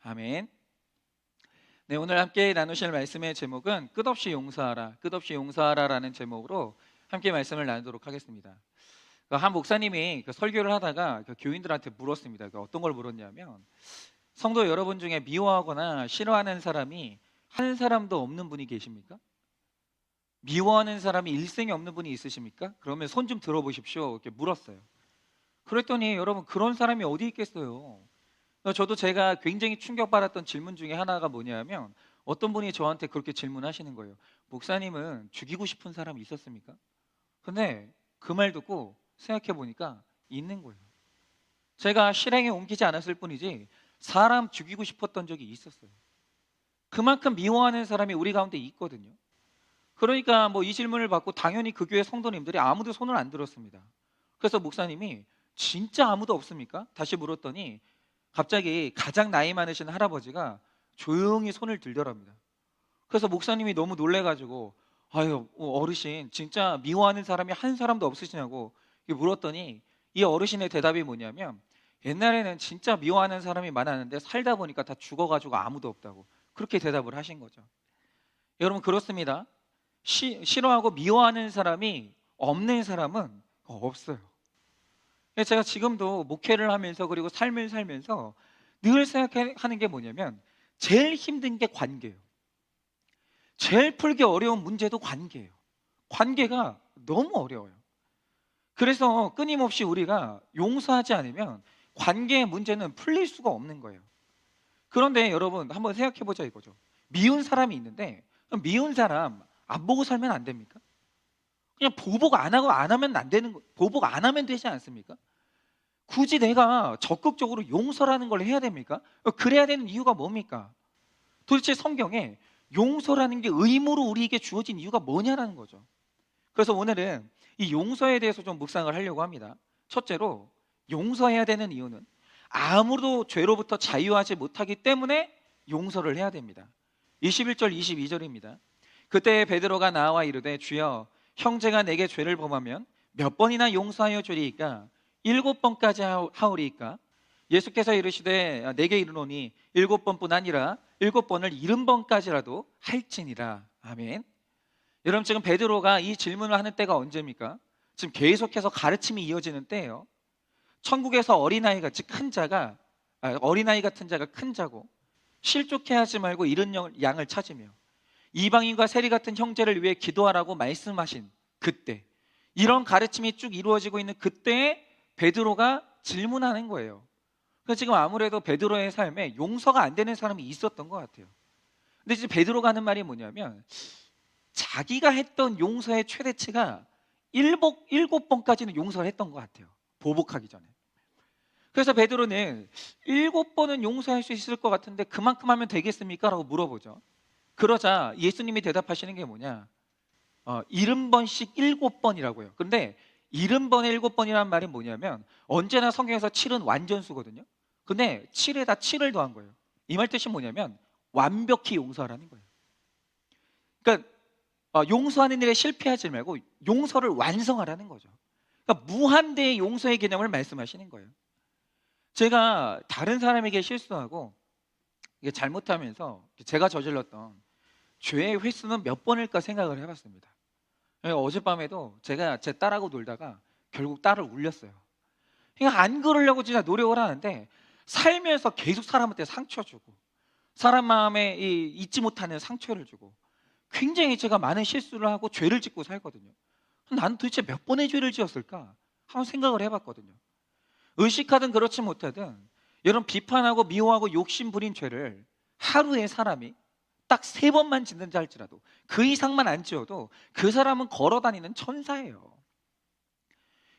아멘. 네, 오늘 함께 나누실 말씀의 제목은 끝없이 용서하라, 끝없이 용서하라라는 제목으로 함께 말씀을 나누도록 하겠습니다. 한 목사님이 설교를 하다가 교인들한테 물었습니다. 어떤 걸 물었냐면, 성도 여러분 중에 미워하거나 싫어하는 사람이 한 사람도 없는 분이 계십니까? 미워하는 사람이 일생에 없는 분이 있으십니까? 그러면 손 좀 들어보십시오. 이렇게 물었어요. 그랬더니 여러분, 그런 사람이 어디 있겠어요? 저도 제가 굉장히 충격받았던 질문 중에 하나가 뭐냐면, 어떤 분이 저한테 그렇게 질문하시는 거예요. 목사님은 죽이고 싶은 사람이 있었습니까? 근데 그 말 듣고 생각해 보니까 있는 거예요. 제가 실행에 옮기지 않았을 뿐이지 사람 죽이고 싶었던 적이 있었어요. 그만큼 미워하는 사람이 우리 가운데 있거든요. 그러니까 이 질문을 받고 당연히 그 교회 성도님들이 아무도 손을 안 들었습니다. 그래서 목사님이 진짜 아무도 없습니까? 다시 물었더니 갑자기 가장 나이 많으신 할아버지가 조용히 손을 들더랍니다. 그래서 목사님이 너무 놀래가지고, 아유, 어르신 진짜 미워하는 사람이 한 사람도 없으시냐고 물었더니, 이 어르신의 대답이 뭐냐면, 옛날에는 진짜 미워하는 사람이 많았는데 살다 보니까 다 죽어가지고 아무도 없다고, 그렇게 대답을 하신 거죠. 여러분, 그렇습니다. 싫어하고 미워하는 사람이 없는 사람은 없어요. 제가 지금도 목회를 하면서 그리고 삶을 살면서 늘 생각하는 게 뭐냐면, 제일 힘든 게 관계예요. 제일 풀기 어려운 문제도 관계예요. 관계가 너무 어려워요. 그래서 끊임없이 우리가 용서하지 않으면 관계의 문제는 풀릴 수가 없는 거예요. 그런데 여러분, 한번 생각해 보자 이거죠. 미운 사람이 있는데 미운 사람 안 보고 살면 안 됩니까? 그냥 보복 안 하고 안 하면 안 되는 거, 보복 안 하면 되지 않습니까? 굳이 내가 적극적으로 용서라는 걸 해야 됩니까? 그래야 되는 이유가 뭡니까? 도대체 성경에 용서라는 게 의무로 우리에게 주어진 이유가 뭐냐라는 거죠. 그래서 오늘은 이 용서에 대해서 좀 묵상을 하려고 합니다. 첫째로, 용서해야 되는 이유는 아무도 죄로부터 자유하지 못하기 때문에 용서를 해야 됩니다. 21절 22절입니다. 그때 베드로가 나와 이르되, 주여, 형제가 내게 죄를 범하면 몇 번이나 용서하여 주리이까? 7번까지 하오리이까? 예수께서 이르시되, 내게 이르노니 7번뿐 아니라 7번을 70번까지라도 할지니라. 아멘. 여러분, 지금 베드로가 이 질문을 하는 때가 언제입니까? 지금 계속해서 가르침이 이어지는 때예요. 천국에서 어린아이 같은 자가 큰 자고, 실족해 하지 말고 잃은 양을 찾으며 이방인과 세리 같은 형제를 위해 기도하라고 말씀하신 그때, 이런 가르침이 쭉 이루어지고 있는 그때에 베드로가 질문하는 거예요. 그래서 지금 아무래도 베드로의 삶에 용서가 안 되는 사람이 있었던 것 같아요. 근데 지금 베드로가 하는 말이 뭐냐면, 자기가 했던 용서의 최대치가 7번까지는 용서를 했던 것 같아요. 보복하기 전에. 그래서 베드로는 7번은 용서할 수 있을 것 같은데 그만큼 하면 되겠습니까? 라고 물어보죠. 그러자 예수님이 대답하시는 게 뭐냐? 70번씩 7번이라고요. 그런데 70번에 7번이라는 말이 뭐냐면, 언제나 성경에서 7은 완전수거든요. 근데 7에다 7을 더한 거예요. 이 말 뜻이 뭐냐면 완벽히 용서하라는 거예요. 그러니까 용서하는 일에 실패하지 말고 용서를 완성하라는 거죠. 그러니까 무한대의 용서의 개념을 말씀하시는 거예요. 제가 다른 사람에게 실수하고 이게 잘못하면서 제가 저질렀던 죄의 횟수는 몇 번일까 생각을 해봤습니다. 어젯밤에도 제가 제 딸하고 놀다가 결국 딸을 울렸어요. 그러니까 안 그러려고 진짜 노력을 하는데 살면서 계속 사람한테 상처 주고, 사람 마음에 잊지 못하는 상처를 주고, 굉장히 제가 많은 실수를 하고 죄를 짓고 살거든요. 나는 도대체 몇 번의 죄를 지었을까? 한번 생각을 해봤거든요. 의식하든 그렇지 못하든 여러분, 비판하고 미워하고 욕심 부린 죄를 하루에 사람이 딱 3번만 짓는다 할지라도, 그 이상만 안 지어도 그 사람은 걸어다니는 천사예요.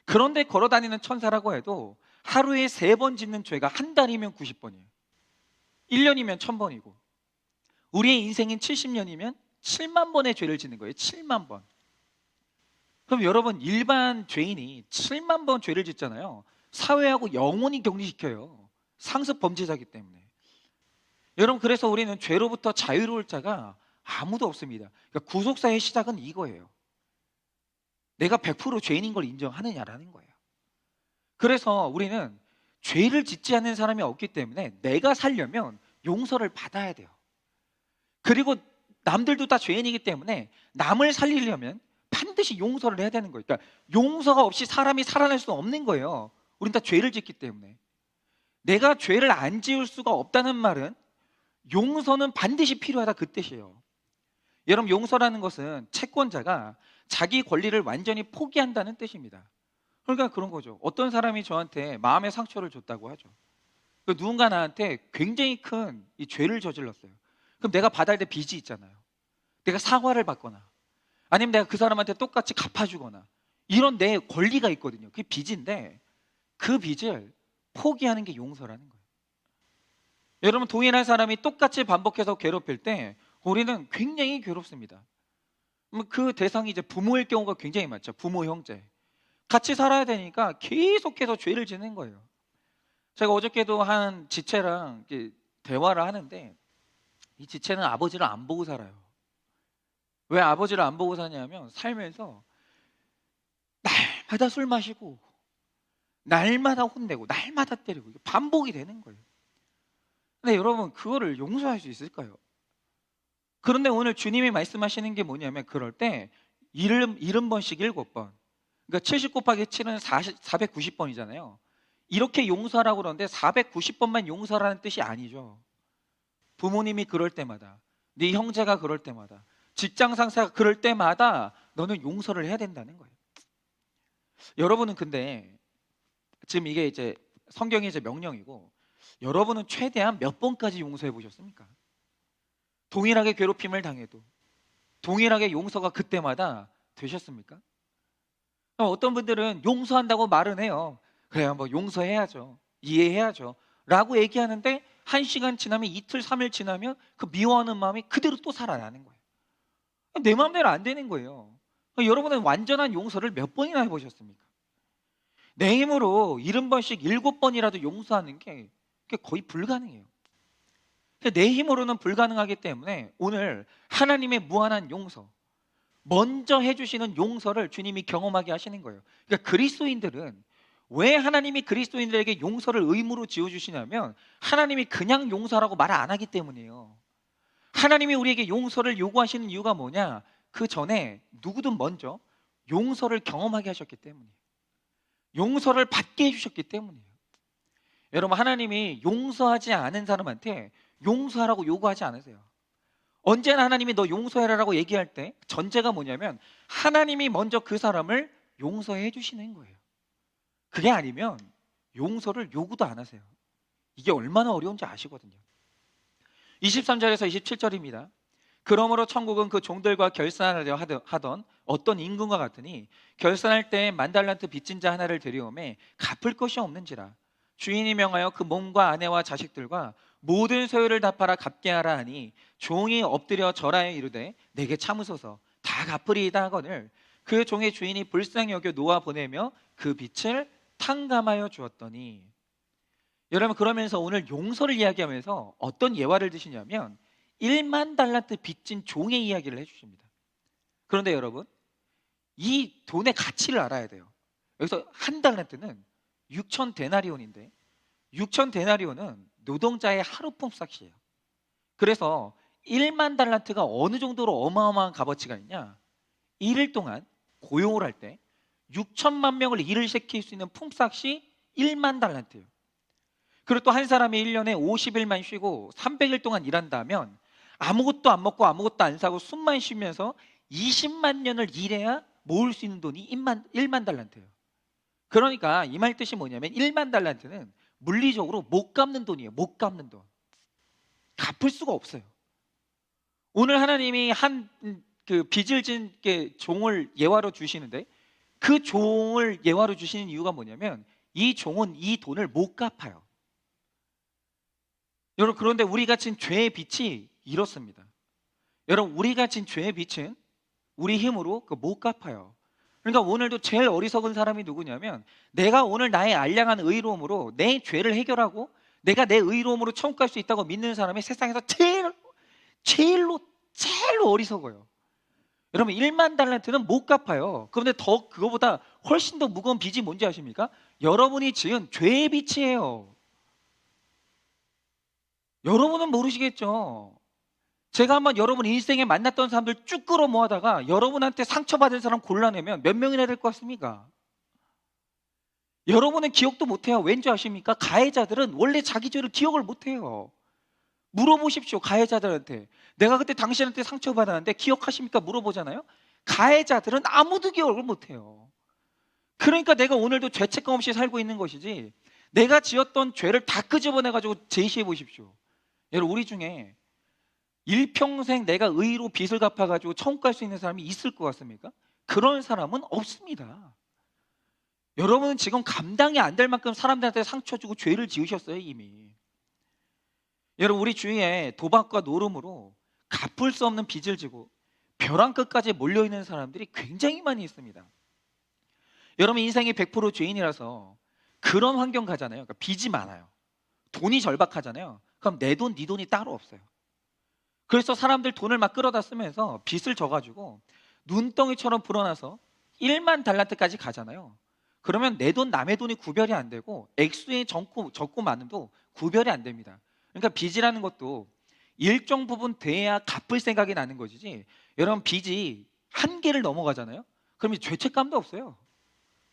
그런데 걸어다니는 천사라고 해도 하루에 3번 짓는 죄가 한 달이면 90번이에요 1년이면 1000번이고 우리의 인생인 70년이면 7만 번의 죄를 짓는 거예요. 7만 번. 그럼 여러분, 일반 죄인이 7만 번 죄를 짓잖아요. 사회하고 영원히 격리시켜요. 상습 범죄자이기 때문에. 여러분, 그래서 우리는 죄로부터 자유로울 자가 아무도 없습니다. 그러니까 구속사의 시작은 이거예요. 내가 100% 죄인인 걸 인정하느냐라는 거예요. 그래서 우리는 죄를 짓지 않는 사람이 없기 때문에 내가 살려면 용서를 받아야 돼요. 그리고 남들도 다 죄인이기 때문에 남을 살리려면 반드시 용서를 해야 되는 거예요. 그러니까 용서가 없이 사람이 살아날 수 없는 거예요. 우린 다 죄를 짓기 때문에. 내가 죄를 안 지을 수가 없다는 말은 용서는 반드시 필요하다, 그 뜻이에요. 여러분, 용서라는 것은 채권자가 자기 권리를 완전히 포기한다는 뜻입니다. 그러니까 그런 거죠. 어떤 사람이 저한테 마음의 상처를 줬다고 하죠. 누군가 나한테 굉장히 큰 이 죄를 저질렀어요. 그럼 내가 받아야 될 빚이 있잖아요. 내가 사과를 받거나 아니면 내가 그 사람한테 똑같이 갚아주거나 이런 내 권리가 있거든요. 그게 빚인데 그 빚을 포기하는 게 용서라는 거예요. 여러분, 동일한 사람이 똑같이 반복해서 괴롭힐 때 우리는 굉장히 괴롭습니다. 그 대상이 이제 부모일 경우가 굉장히 많죠. 부모, 형제. 같이 살아야 되니까 계속해서 죄를 짓는 거예요. 제가 어저께도 한 지체랑 대화를 하는데 이 지체는 아버지를 안 보고 살아요. 왜 아버지를 안 보고 사냐면 살면서 날마다 술 마시고 날마다 혼내고 날마다 때리고 이게 반복이 되는 거예요. 근데 여러분, 그거를 용서할 수 있을까요? 그런데 오늘 주님이 말씀하시는 게 뭐냐면 그럴 때 70번씩 7번, 그러니까 70 곱하기 7은 490번이잖아요. 이렇게 용서하라고 그러는데 490번만 용서라는 뜻이 아니죠. 부모님이 그럴 때마다, 네 형제가 그럴 때마다, 직장 상사가 그럴 때마다 너는 용서를 해야 된다는 거예요. 여러분은 근데 지금 이게 이제 성경의 이제 명령이고, 여러분은 최대한 몇 번까지 용서해 보셨습니까? 동일하게 괴롭힘을 당해도 동일하게 용서가 그때마다 되셨습니까? 어떤 분들은 용서한다고 말은 해요. 그래요, 뭐 용서해야죠, 이해해야죠 라고 얘기하는데 1시간 지나면, 이틀, 3일 지나면 그 미워하는 마음이 그대로 또 살아나는 거예요. 내 마음대로 안 되는 거예요. 여러분은 완전한 용서를 몇 번이나 해보셨습니까? 내 힘으로 70번씩 7번이라도 용서하는 게 거의 불가능해요. 내 힘으로는 불가능하기 때문에 오늘 하나님의 무한한 용서, 먼저 해주시는 용서를 주님이 경험하게 하시는 거예요. 그러니까 그리스도인들은 왜 하나님이 그리스도인들에게 용서를 의무로 지어주시냐면 하나님이 그냥 용서라고 말 안 하기 때문이에요. 하나님이 우리에게 용서를 요구하시는 이유가 뭐냐? 그 전에 누구든 먼저 용서를 경험하게 하셨기 때문이에요. 용서를 받게 해주셨기 때문이에요. 여러분, 하나님이 용서하지 않은 사람한테 용서하라고 요구하지 않으세요. 언제나 하나님이 너 용서해라라고 얘기할 때 전제가 뭐냐면 하나님이 먼저 그 사람을 용서해 주시는 거예요. 그게 아니면 용서를 요구도 안 하세요. 이게 얼마나 어려운지 아시거든요. 23절에서 27절입니다. 그러므로 천국은 그 종들과 결산하려 하던 어떤 임금과 같으니 결산할 때 10,000달란트 빚진 자 하나를 데려오매 갚을 것이 없는지라 주인이 명하여 그 몸과 아내와 자식들과 모든 소유를 다 팔아 갚게 하라 하니 종이 엎드려 절하여 이르되 내게 참으소서 다 갚으리이다 하거늘 그 종의 주인이 불쌍히 여겨 놓아 보내며 그 빚을 탕감하여 주었더니. 여러분, 그러면서 오늘 용서를 이야기하면서 어떤 예화를 드시냐면 10,000달란트 빚진 종의 이야기를 해주십니다. 그런데 여러분, 이 돈의 가치를 알아야 돼요. 여기서 한 달란트는 6,000데나리온인데 6,000데나리온은 노동자의 하루 품삯이에요. 그래서 10,000달란트가 어느 정도로 어마어마한 값어치가 있냐? 1일 동안 고용을 할 때 6천만 명을 일을 시킬 수 있는 품삯이 10,000달란트예요. 그리고 또 한 사람이 1년에 50일만 쉬고 300일 동안 일한다면 아무것도 안 먹고 아무것도 안 사고 숨만 쉬면서 20만 년을 일해야 모을 수 있는 돈이 10,000달란트예요. 그러니까 이 말 뜻이 뭐냐면 10,000달란트는 물리적으로 못 갚는 돈이에요. 못 갚는 돈. 갚을 수가 없어요. 오늘 하나님이 한 그 빚을 진 종을 예화로 주시는데 그 종을 예화로 주시는 이유가 뭐냐면 이 종은 이 돈을 못 갚아요. 여러분, 그런데 우리가 진 죄의 빚이 이렇습니다. 여러분, 우리가 진 죄의 빚은 우리 힘으로 못 갚아요. 그러니까 오늘도 제일 어리석은 사람이 누구냐면 내가 오늘 나의 알량한 의로움으로 내 죄를 해결하고 내가 내 의로움으로 천국 갈 수 있다고 믿는 사람이 세상에서 제일로 어리석어요. 여러분, 10,000달란트는 못 갚아요. 그런데 더 그거보다 훨씬 더 무거운 빚이 뭔지 아십니까? 여러분이 지은 죄의 빚이에요. 여러분은 모르시겠죠. 제가 한번 여러분 인생에 만났던 사람들 쭉 끌어 모아다가 여러분한테 상처받은 사람 골라내면 몇 명이나 될 것 같습니까? 여러분은 기억도 못해요. 왠지 아십니까? 가해자들은 원래 자기 죄를 기억을 못해요. 물어보십시오. 가해자들한테. 내가 그때 당신한테 상처받았는데 기억하십니까? 물어보잖아요. 가해자들은 아무도 기억을 못해요. 그러니까 내가 오늘도 죄책감 없이 살고 있는 것이지, 내가 지었던 죄를 다 끄집어내가지고 제시해 보십시오. 여러분, 우리 중에 일평생 내가 의로 빚을 갚아가지고 천국 갈 수 있는 사람이 있을 것 같습니까? 그런 사람은 없습니다. 여러분은 지금 감당이 안 될 만큼 사람들한테 상처 주고 죄를 지으셨어요, 이미. 여러분, 우리 주위에 도박과 노름으로 갚을 수 없는 빚을 지고 벼랑 끝까지 몰려있는 사람들이 굉장히 많이 있습니다. 여러분, 인생이 100% 죄인이라서 그런 환경 가잖아요. 그러니까 빚이 많아요. 돈이 절박하잖아요. 그럼 내 돈, 네 돈이 따로 없어요. 그래서 사람들 돈을 막 끌어다 쓰면서 빚을 져가지고 눈덩이처럼 불어나서 1만 달란트까지 가잖아요. 그러면 내 돈, 남의 돈이 구별이 안 되고 액수의 적고 많음도 구별이 안 됩니다. 그러니까 빚이라는 것도 일정 부분 돼야 갚을 생각이 나는 것이지, 여러분 빚이 한계를 넘어가잖아요. 그러면 죄책감도 없어요.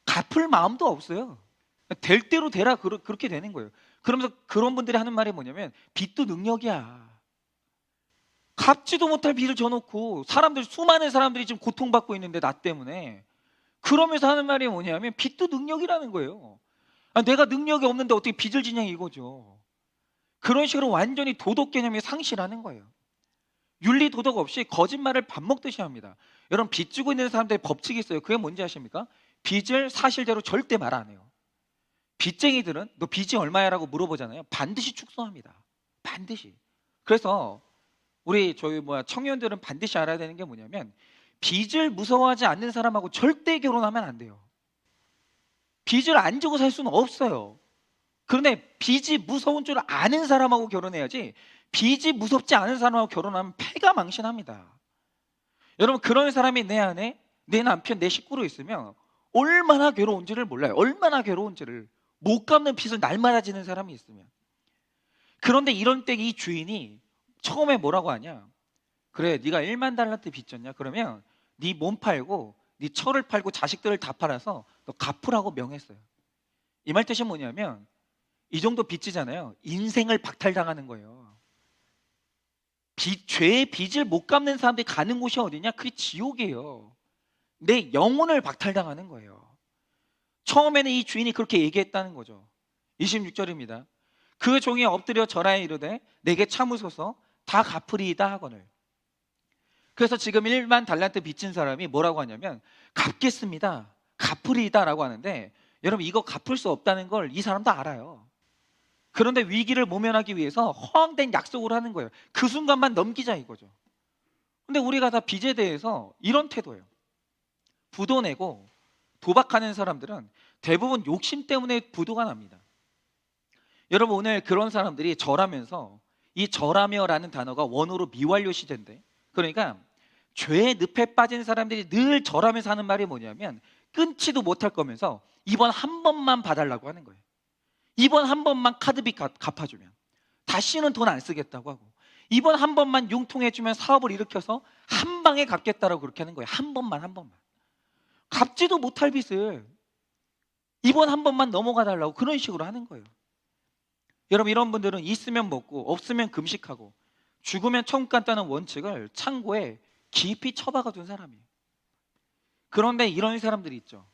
갚을 마음도 없어요. 될 대로 되라, 그렇게 되는 거예요. 그러면서 그런 분들이 하는 말이 뭐냐면, 빚도 능력이야. 갚지도 못할 빚을 져놓고 수많은 사람들이 지금 고통받고 있는데, 나 때문에. 그러면서 하는 말이 뭐냐면 빚도 능력이라는 거예요. 내가 능력이 없는데 어떻게 빚을 지냐, 이거죠. 그런 식으로 완전히 도덕 개념이 상실하는 거예요. 윤리 도덕 없이 거짓말을 밥 먹듯이 합니다. 여러분, 빚 지고 있는 사람들의 법칙이 있어요. 그게 뭔지 아십니까? 빚을 사실대로 절대 말 안 해요. 빚쟁이들은 너 빚이 얼마야? 라고 물어보잖아요. 반드시 축소합니다. 반드시. 그래서 저희 청년들은 반드시 알아야 되는 게 뭐냐면, 빚을 무서워하지 않는 사람하고 절대 결혼하면 안 돼요. 빚을 안 지고 살 수는 없어요. 그런데 빚이 무서운 줄 아는 사람하고 결혼해야지, 빚이 무섭지 않은 사람하고 결혼하면 패가 망신합니다. 여러분, 그런 사람이 내 안에, 내 남편, 내 식구로 있으면 얼마나 괴로운지를 몰라요. 얼마나 괴로운지를. 못 갚는 빚을 날마다 지는 사람이 있으면. 그런데 이런 때 이 주인이 처음에 뭐라고 하냐? 그래, 네가 1만 달란트 빚졌냐? 그러면 네 몸 팔고 네 철을 팔고 자식들을 다 팔아서 너 갚으라고 명했어요. 이 말 뜻이 뭐냐면, 이 정도 빚지잖아요. 인생을 박탈당하는 거예요. 죄의 빚을 못 갚는 사람들이 가는 곳이 어디냐? 그게 지옥이에요. 내 영혼을 박탈당하는 거예요. 처음에는 이 주인이 그렇게 얘기했다는 거죠. 26절입니다. 그 종이 엎드려 절하여 이르되 내게 참으소서, 다 갚으리이다 하거늘. 그래서 지금 1만 달란트 빚진 사람이 뭐라고 하냐면, 갚겠습니다, 갚으리이다 라고 하는데, 여러분, 이거 갚을 수 없다는 걸 이 사람도 알아요. 그런데 위기를 모면하기 위해서 허황된 약속을 하는 거예요. 그 순간만 넘기자, 이거죠. 근데 우리가 다 빚에 대해서 이런 태도예요. 부도 내고 도박하는 사람들은 대부분 욕심 때문에 부도가 납니다. 여러분, 오늘 그런 사람들이 절하면서, 이 절하며라는 단어가 원어로 미완료 시제인데, 그러니까 죄의 늪에 빠진 사람들이 늘 절하면서 하는 말이 뭐냐면, 끊지도 못할 거면서 이번 한 번만 봐달라고 하는 거예요. 이번 한 번만 카드비 갚아주면 다시는 돈 안 쓰겠다고 하고, 이번 한 번만 융통해주면 사업을 일으켜서 한 방에 갚겠다라고 그렇게 하는 거예요. 한 번만. 갚지도 못할 빚을 이번 한 번만 넘어가 달라고 그런 식으로 하는 거예요. 여러분, 이런 분들은 있으면 먹고 없으면 금식하고 죽으면 천국 간다는 원칙을 창고에 깊이 처박아 둔 사람이에요. 그런데 이런 사람들이 있죠.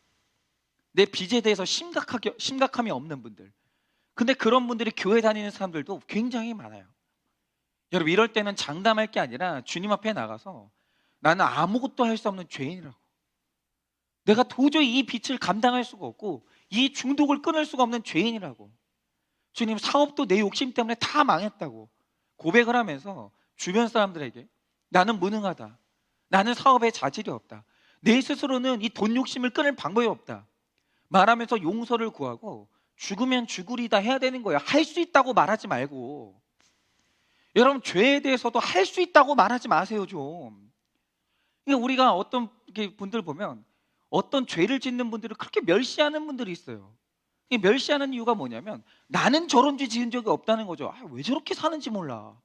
내 빚에 대해서 심각함이 없는 분들. 근데 그런 분들이 교회 다니는 사람들도 굉장히 많아요. 여러분, 이럴 때는 장담할 게 아니라 주님 앞에 나가서, 나는 아무것도 할 수 없는 죄인이라고, 내가 도저히 이 빚을 감당할 수가 없고 이 중독을 끊을 수가 없는 죄인이라고, 주님, 사업도 내 욕심 때문에 다 망했다고 고백을 하면서 주변 사람들에게, 나는 무능하다, 나는 사업에 자질이 없다, 내 스스로는 이 돈 욕심을 끊을 방법이 없다 말하면서 용서를 구하고 죽으면 죽으리다 해야 되는 거예요. 할 수 있다고 말하지 말고. 여러분, 죄에 대해서도 할 수 있다고 말하지 마세요, 좀. 그러니까 우리가 어떤 분들 보면, 어떤 죄를 짓는 분들을 그렇게 멸시하는 분들이 있어요. 이 멸시하는 이유가 뭐냐면 나는 저런 죄 지은 적이 없다는 거죠. 왜 저렇게 사는지 몰라.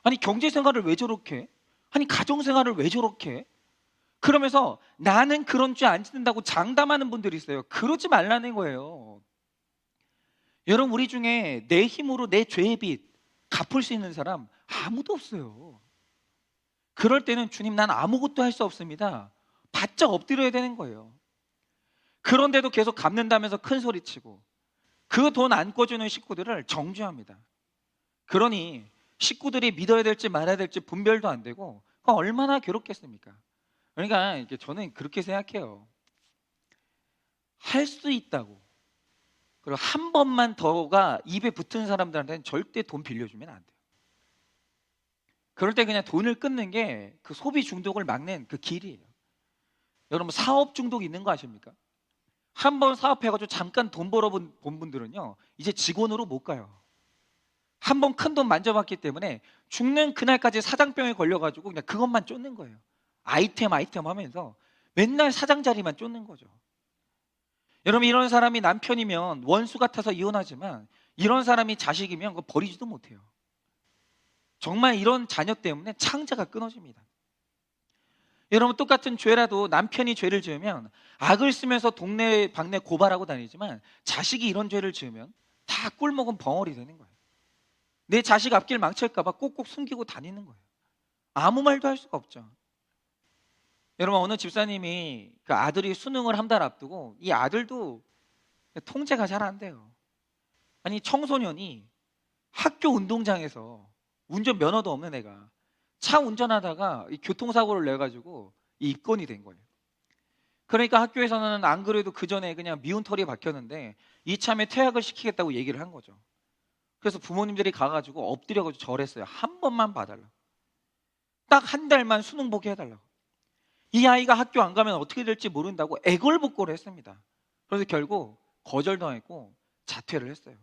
아니 경제 생활을 왜 저렇게 해? 아니 가정 생활을 왜 저렇게 해? 그러면서 나는 그런 죄 안 짓는다고 장담하는 분들이 있어요. 그러지 말라는 거예요. 여러분, 우리 중에 내 힘으로 내 죄의 빚 갚을 수 있는 사람 아무도 없어요. 그럴 때는 주님, 난 아무것도 할 수 없습니다, 바짝 엎드려야 되는 거예요. 그런데도 계속 갚는다면서 큰 소리치고 그 돈 안 꿔주는 식구들을 정죄합니다. 그러니 식구들이 믿어야 될지 말아야 될지 분별도 안 되고 얼마나 괴롭겠습니까? 그러니까 저는 그렇게 생각해요. 할 수 있다고, 그리고 한 번만 더가 입에 붙은 사람들한테는 절대 돈 빌려주면 안 돼요. 그럴 때 그냥 돈을 끊는 게 그 소비 중독을 막는 그 길이에요. 여러분, 사업 중독 있는 거 아십니까? 한 번 사업해가지고 잠깐 돈 벌어본 분들은요, 이제 직원으로 못 가요. 한 번 큰 돈 만져봤기 때문에 죽는 그날까지 사장병에 걸려가지고 그냥 그것만 쫓는 거예요. 아이템 하면서 맨날 사장 자리만 쫓는 거죠. 여러분, 이런 사람이 남편이면 원수 같아서 이혼하지만 이런 사람이 자식이면 그거 버리지도 못해요. 정말 이런 자녀 때문에 창자가 끊어집니다. 여러분, 똑같은 죄라도 남편이 죄를 지으면 악을 쓰면서 동네 방네 고발하고 다니지만 자식이 이런 죄를 지으면 다 꿀먹은 벙어리 되는 거예요. 내 자식 앞길 망칠까 봐 꼭꼭 숨기고 다니는 거예요. 아무 말도 할 수가 없죠. 여러분, 어느 집사님이 그 아들이 수능을 한 달 앞두고 이 아들도 통제가 잘 안 돼요. 아니, 청소년이 학교 운동장에서 운전 면허도 없는 애가 차 운전하다가 교통사고를 내가지고 입건이 된 거예요. 그러니까 학교에서는 안 그래도 그 전에 그냥 미운 털이 박혔는데 이참에 퇴학을 시키겠다고 얘기를 한 거죠. 그래서 부모님들이 가가지고 엎드려가지고 절했어요. 한 번만 봐달라고. 딱 한 달만 수능 보게 해달라고. 이 아이가 학교 안 가면 어떻게 될지 모른다고 애걸복걸을 했습니다. 그래서 결국 거절당했고 자퇴를 했어요.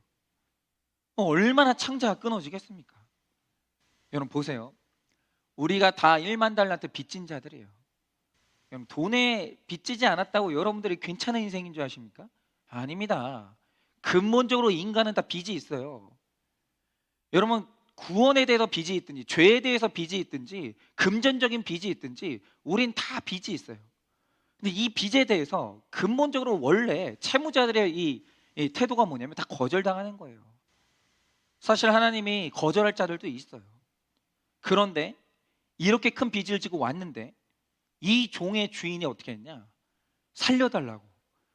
얼마나 창자가 끊어지겠습니까? 여러분 보세요. 우리가 다 1만 달란트 빚진 자들이에요. 여러분, 돈에 빚지지 않았다고 여러분들이 괜찮은 인생인 줄 아십니까? 아닙니다. 근본적으로 인간은 다 빚이 있어요. 여러분, 구원에 대해서 빚이 있든지 죄에 대해서 빚이 있든지 금전적인 빚이 있든지 우린 다 빚이 있어요. 근데 이 빚에 대해서 근본적으로 원래 채무자들의 이 태도가 뭐냐면 다 거절당하는 거예요. 사실 하나님이 거절할 자들도 있어요. 그런데 이렇게 큰 빚을 지고 왔는데 이 종의 주인이 어떻게 했냐? 살려달라고,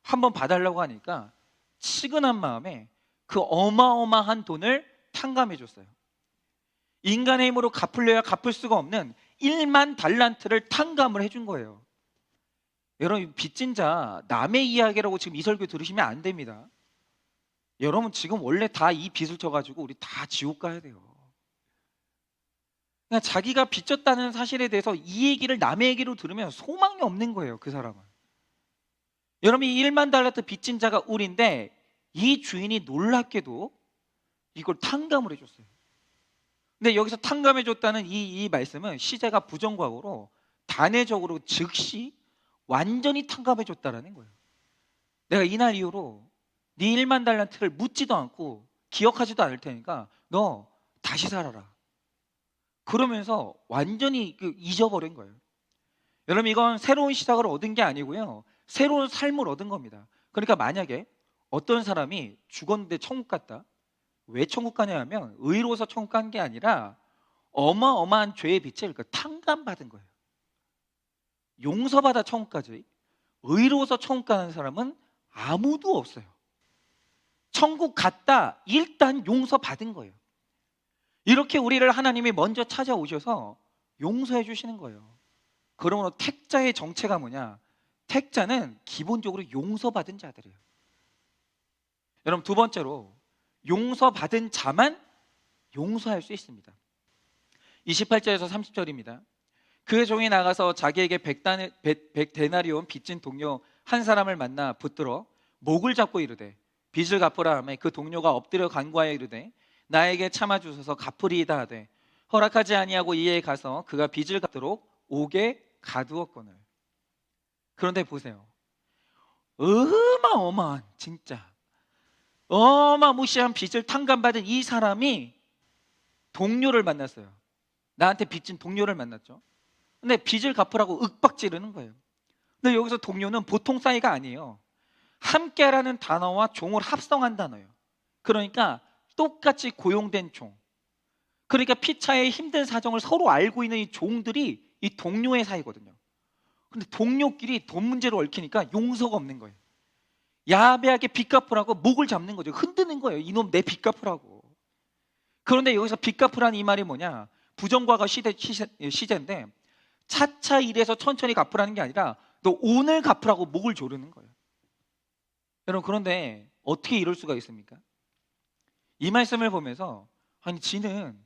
한번 봐달라고 하니까 치근한 마음에 그 어마어마한 돈을 탕감해 줬어요. 인간의 힘으로 갚으려야 갚을 수가 없는 1만 달란트를 탕감을 해준 거예요. 여러분, 빚진 자 남의 이야기라고 지금 이 설교 들으시면 안 됩니다. 여러분, 지금 원래 다 이 빚을 져가지고 우리 다 지옥 가야 돼요. 그냥 자기가 빚졌다는 사실에 대해서 이 얘기를 남의 얘기로 들으면 소망이 없는 거예요, 그 사람은. 여러분, 이 1만 달란트 빚진 자가 울인데 이 주인이 놀랍게도 이걸 탕감을 해줬어요. 근데 여기서 탕감해줬다는 이 말씀은 시제가 부정과거로 단회적으로 즉시 완전히 탕감해줬다라는 거예요. 내가 이날 이후로 네 1만 달란트를 묻지도 않고 기억하지도 않을 테니까 너 다시 살아라. 그러면서 완전히 잊어버린 거예요. 여러분, 이건 새로운 시작을 얻은 게 아니고요, 새로운 삶을 얻은 겁니다. 그러니까 만약에 어떤 사람이 죽었는데 천국 갔다. 왜 천국 가냐 하면 의로워서 천국 간 게 아니라 어마어마한 죄의 빚을 탕감받은 거예요. 용서받아 천국 가지 의로워서 천국 가는 사람은 아무도 없어요. 천국 갔다 일단 용서받은 거예요. 이렇게 우리를 하나님이 먼저 찾아오셔서 용서해 주시는 거예요. 그러므로 택자의 정체가 뭐냐? 택자는 기본적으로 용서받은 자들이에요. 여러분, 두 번째로 용서받은 자만 용서할 수 있습니다. 28절에서 30절입니다. 그의 종이 나가서 자기에게 100데나리온 빚진 동료 한 사람을 만나 붙들어 목을 잡고 이르되 빚을 갚으라 하매 그 동료가 엎드려 간구하여 이르되 나에게 참아주소서 갚으리이다 하되 허락하지 아니하고 이에 가서 그가 빚을 갚도록 옥에 가두었거늘. 그런데 보세요. 어마어마한 진짜 어마무시한 빚을 탕감받은 이 사람이 동료를 만났어요. 나한테 빚진 동료를 만났죠. 근데 빚을 갚으라고 윽박지르는 거예요. 근데 여기서 동료는 보통 사이가 아니에요. 함께라는 단어와 종을 합성한 단어예요. 그러니까 똑같이 고용된 종. 그러니까 피차의 힘든 사정을 서로 알고 있는 이 종들이 이 동료의 사이거든요. 근데 동료끼리 돈 문제로 얽히니까 용서가 없는 거예요. 야비하게 빚 갚으라고 목을 잡는 거죠. 흔드는 거예요. 이놈 내 빚 갚으라고. 그런데 여기서 빚 갚으라는 이 말이 뭐냐? 부정과거 시제인데 차차 일해서 천천히 갚으라는 게 아니라 너 오늘 갚으라고 목을 조르는 거예요. 여러분, 그런데 어떻게 이럴 수가 있습니까? 이 말씀을 보면서 아니 지는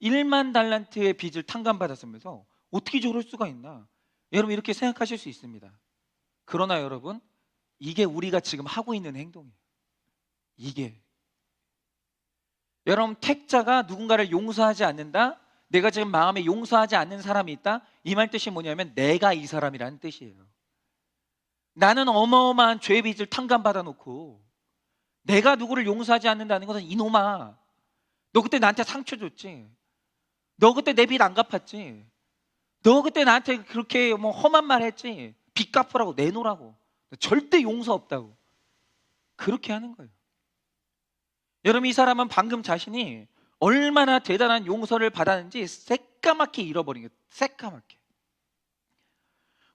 1만 달란트의 빚을 탕감받았으면서 어떻게 저럴 수가 있나? 여러분, 이렇게 생각하실 수 있습니다. 그러나 여러분, 이게 우리가 지금 하고 있는 행동이에요. 이게 여러분, 택자가 누군가를 용서하지 않는다? 내가 지금 마음에 용서하지 않는 사람이 있다? 이 말 뜻이 뭐냐면 내가 이 사람이라는 뜻이에요. 나는 어마어마한 죄의 빚을 탕감받아 놓고 내가 누구를 용서하지 않는다는 것은 이놈아, 너 그때 나한테 상처 줬지? 너 그때 내 빚 안 갚았지? 너 그때 나한테 그렇게 뭐 험한 말 했지? 빚 갚으라고 내놓으라고. 절대 용서 없다고. 그렇게 하는 거예요. 여러분, 이 사람은 방금 자신이 얼마나 대단한 용서를 받았는지 새까맣게 잃어버린 거예요. 새까맣게.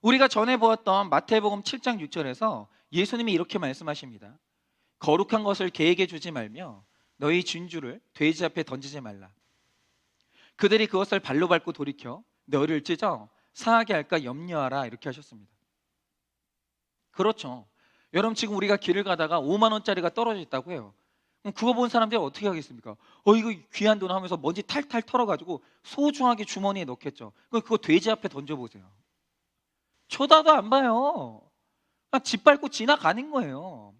우리가 전에 보았던 마태복음 7장 6절에서 예수님이 이렇게 말씀하십니다. 거룩한 것을 개에게 주지 말며 너희 진주를 돼지 앞에 던지지 말라. 그들이 그것을 발로 밟고 돌이켜 너를 찢어 상하게 할까 염려하라. 이렇게 하셨습니다. 그렇죠. 여러분, 지금 우리가 길을 가다가 5만 원짜리가 떨어져 있다고 해요. 그럼 그거 본 사람들이 어떻게 하겠습니까? 이거 귀한 돈 하면서 먼지 탈탈 털어가지고 소중하게 주머니에 넣겠죠. 그거 돼지 앞에 던져보세요. 쳐다도 안 봐요. 그냥 짓밟고 지나가는 거예요.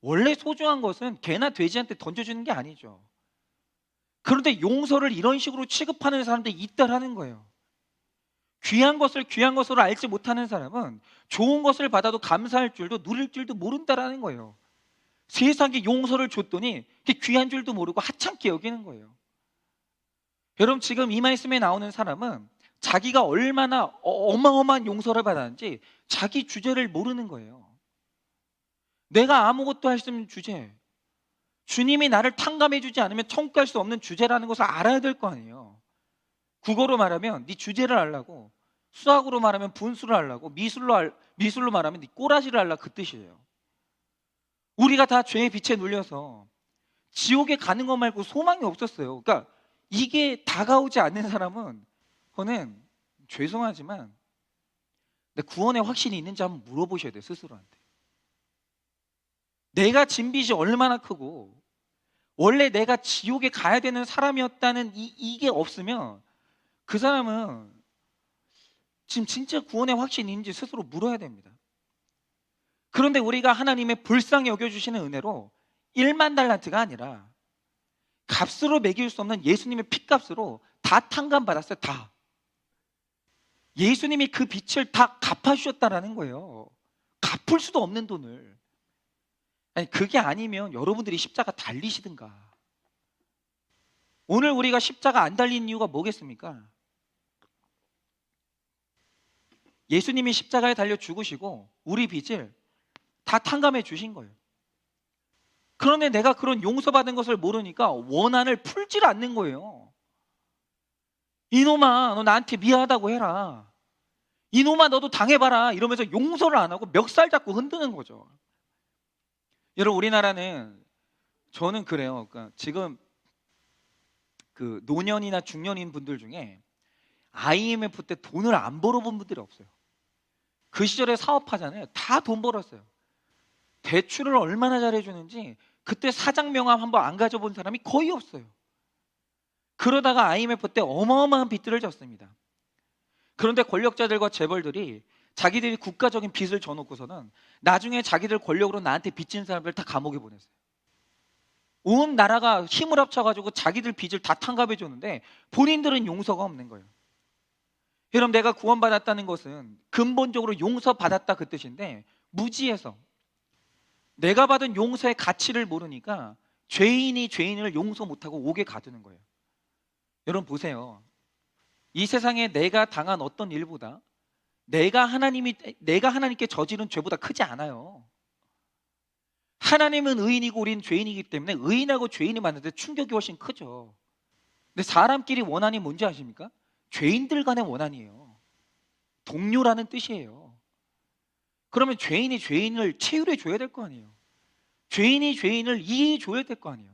원래 소중한 것은 개나 돼지한테 던져주는 게 아니죠. 그런데 용서를 이런 식으로 취급하는 사람들이 있다라는 거예요. 귀한 것을 귀한 것으로 알지 못하는 사람은 좋은 것을 받아도 감사할 줄도 누릴 줄도 모른다라는 거예요. 세상에 용서를 줬더니 그게 귀한 줄도 모르고 하찮게 여기는 거예요. 여러분, 지금 이 말씀에 나오는 사람은 자기가 얼마나 어마어마한 용서를 받았는지 자기 주제를 모르는 거예요. 내가 아무것도 할 수 없는 주제, 주님이 나를 탕감해 주지 않으면 청구할 수 없는 주제라는 것을 알아야 될 거 아니에요. 국어로 말하면 네 주제를 알라고, 수학으로 말하면 분수를 알라고, 미술로 말하면 네 꼬라지를 알라, 그 뜻이에요. 우리가 다 죄의 빛에 눌려서 지옥에 가는 것 말고 소망이 없었어요. 그러니까 이게 다가오지 않는 사람은 그거는 죄송하지만 내 구원의 확신이 있는지 한번 물어보셔야 돼요, 스스로한테. 내가 진 빚이 얼마나 크고 원래 내가 지옥에 가야 되는 사람이었다는 이게 없으면 그 사람은 지금 진짜 구원의 확신이 있는지 스스로 물어야 됩니다. 그런데 우리가 하나님의 불쌍히 여겨주시는 은혜로 1만 달란트가 아니라 값으로 매길 수 없는 예수님의 핏값으로 다 탕감받았어요. 다. 예수님이 그 빚을 다 갚아주셨다라는 거예요. 갚을 수도 없는 돈을. 아니, 그게 아니면 여러분들이 십자가 달리시든가. 오늘 우리가 십자가 안 달린 이유가 뭐겠습니까? 예수님이 십자가에 달려 죽으시고 우리 빚을 다 탕감해 주신 거예요. 그런데 내가 그런 용서받은 것을 모르니까 원한을 풀질 않는 거예요. 이놈아, 너 나한테 미안하다고 해라. 이놈아, 너도 당해봐라. 이러면서 용서를 안 하고 멱살 잡고 흔드는 거죠. 여러분, 우리나라는, 저는 그래요. 그러니까 지금 그 노년이나 중년인 분들 중에 IMF 때 돈을 안 벌어본 분들이 없어요. 그 시절에 사업하잖아요. 다 돈 벌었어요. 대출을 얼마나 잘해주는지 그때 사장 명함 한번 안 가져본 사람이 거의 없어요. 그러다가 IMF 때 어마어마한 빚들을 졌습니다. 그런데 권력자들과 재벌들이 자기들이 국가적인 빚을 져놓고서는 나중에 자기들 권력으로 나한테 빚진 사람들 다 감옥에 보냈어요. 온 나라가 힘을 합쳐가지고 자기들 빚을 다 탕감해 줬는데 본인들은 용서가 없는 거예요. 여러분, 내가 구원받았다는 것은 근본적으로 용서받았다 그 뜻인데 무지해서, 내가 받은 용서의 가치를 모르니까 죄인이 죄인을 용서 못하고 옥에 가두는 거예요. 여러분 보세요. 이 세상에 내가 당한 어떤 일보다 내가 하나님께 저지른 죄보다 크지 않아요. 하나님은 의인이고 우리는 죄인이기 때문에 의인하고 죄인이 만났을 때 충격이 훨씬 크죠. 근데 사람끼리 원한이 뭔지 아십니까? 죄인들 간의 원한이에요. 동료라는 뜻이에요. 그러면 죄인이 죄인을 체휼해 줘야 될 거 아니에요. 죄인이 죄인을 이해해 줘야 될 거 아니에요.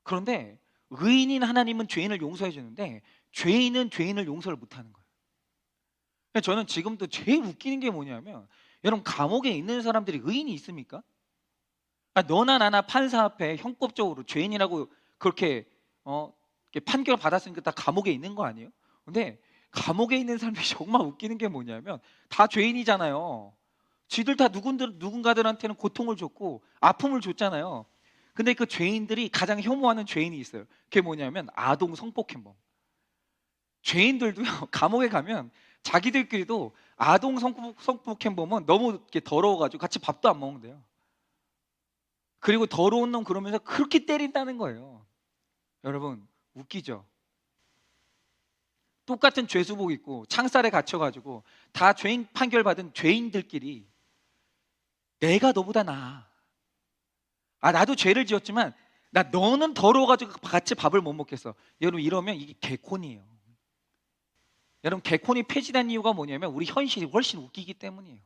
그런데 의인인 하나님은 죄인을 용서해 주는데 죄인은 죄인을 용서를 못하는 거예요. 저는 지금도 제일 웃기는 게 뭐냐면, 여러분 감옥에 있는 사람들이 의인이 있습니까? 너나 나나 판사 앞에 형법적으로 죄인이라고 그렇게 이렇게 판결 받았으니까 다 감옥에 있는 거 아니에요? 근데 감옥에 있는 사람들이 정말 웃기는 게 뭐냐면 다 죄인이잖아요. 쥐들 다 누군가들한테는 고통을 줬고 아픔을 줬잖아요. 근데 그 죄인들이 가장 혐오하는 죄인이 있어요. 그게 뭐냐면 아동 성폭행범. 죄인들도요, 감옥에 가면 자기들끼리도 아동 성폭행범은 너무 이렇게 더러워가지고 같이 밥도 안 먹는데요. 그리고 더러운 놈 그러면서 그렇게 때린다는 거예요. 여러분 웃기죠? 똑같은 죄수복 입고 창살에 갇혀가지고 다 죄인 판결 받은 죄인들끼리 내가 너보다 나아. 나도 죄를 지었지만 너는 더러워가지고 같이 밥을 못 먹겠어. 여러분 이러면 이게 개콘이에요. 여러분 개콘이 폐지된 이유가 뭐냐면 우리 현실이 훨씬 웃기기 때문이에요.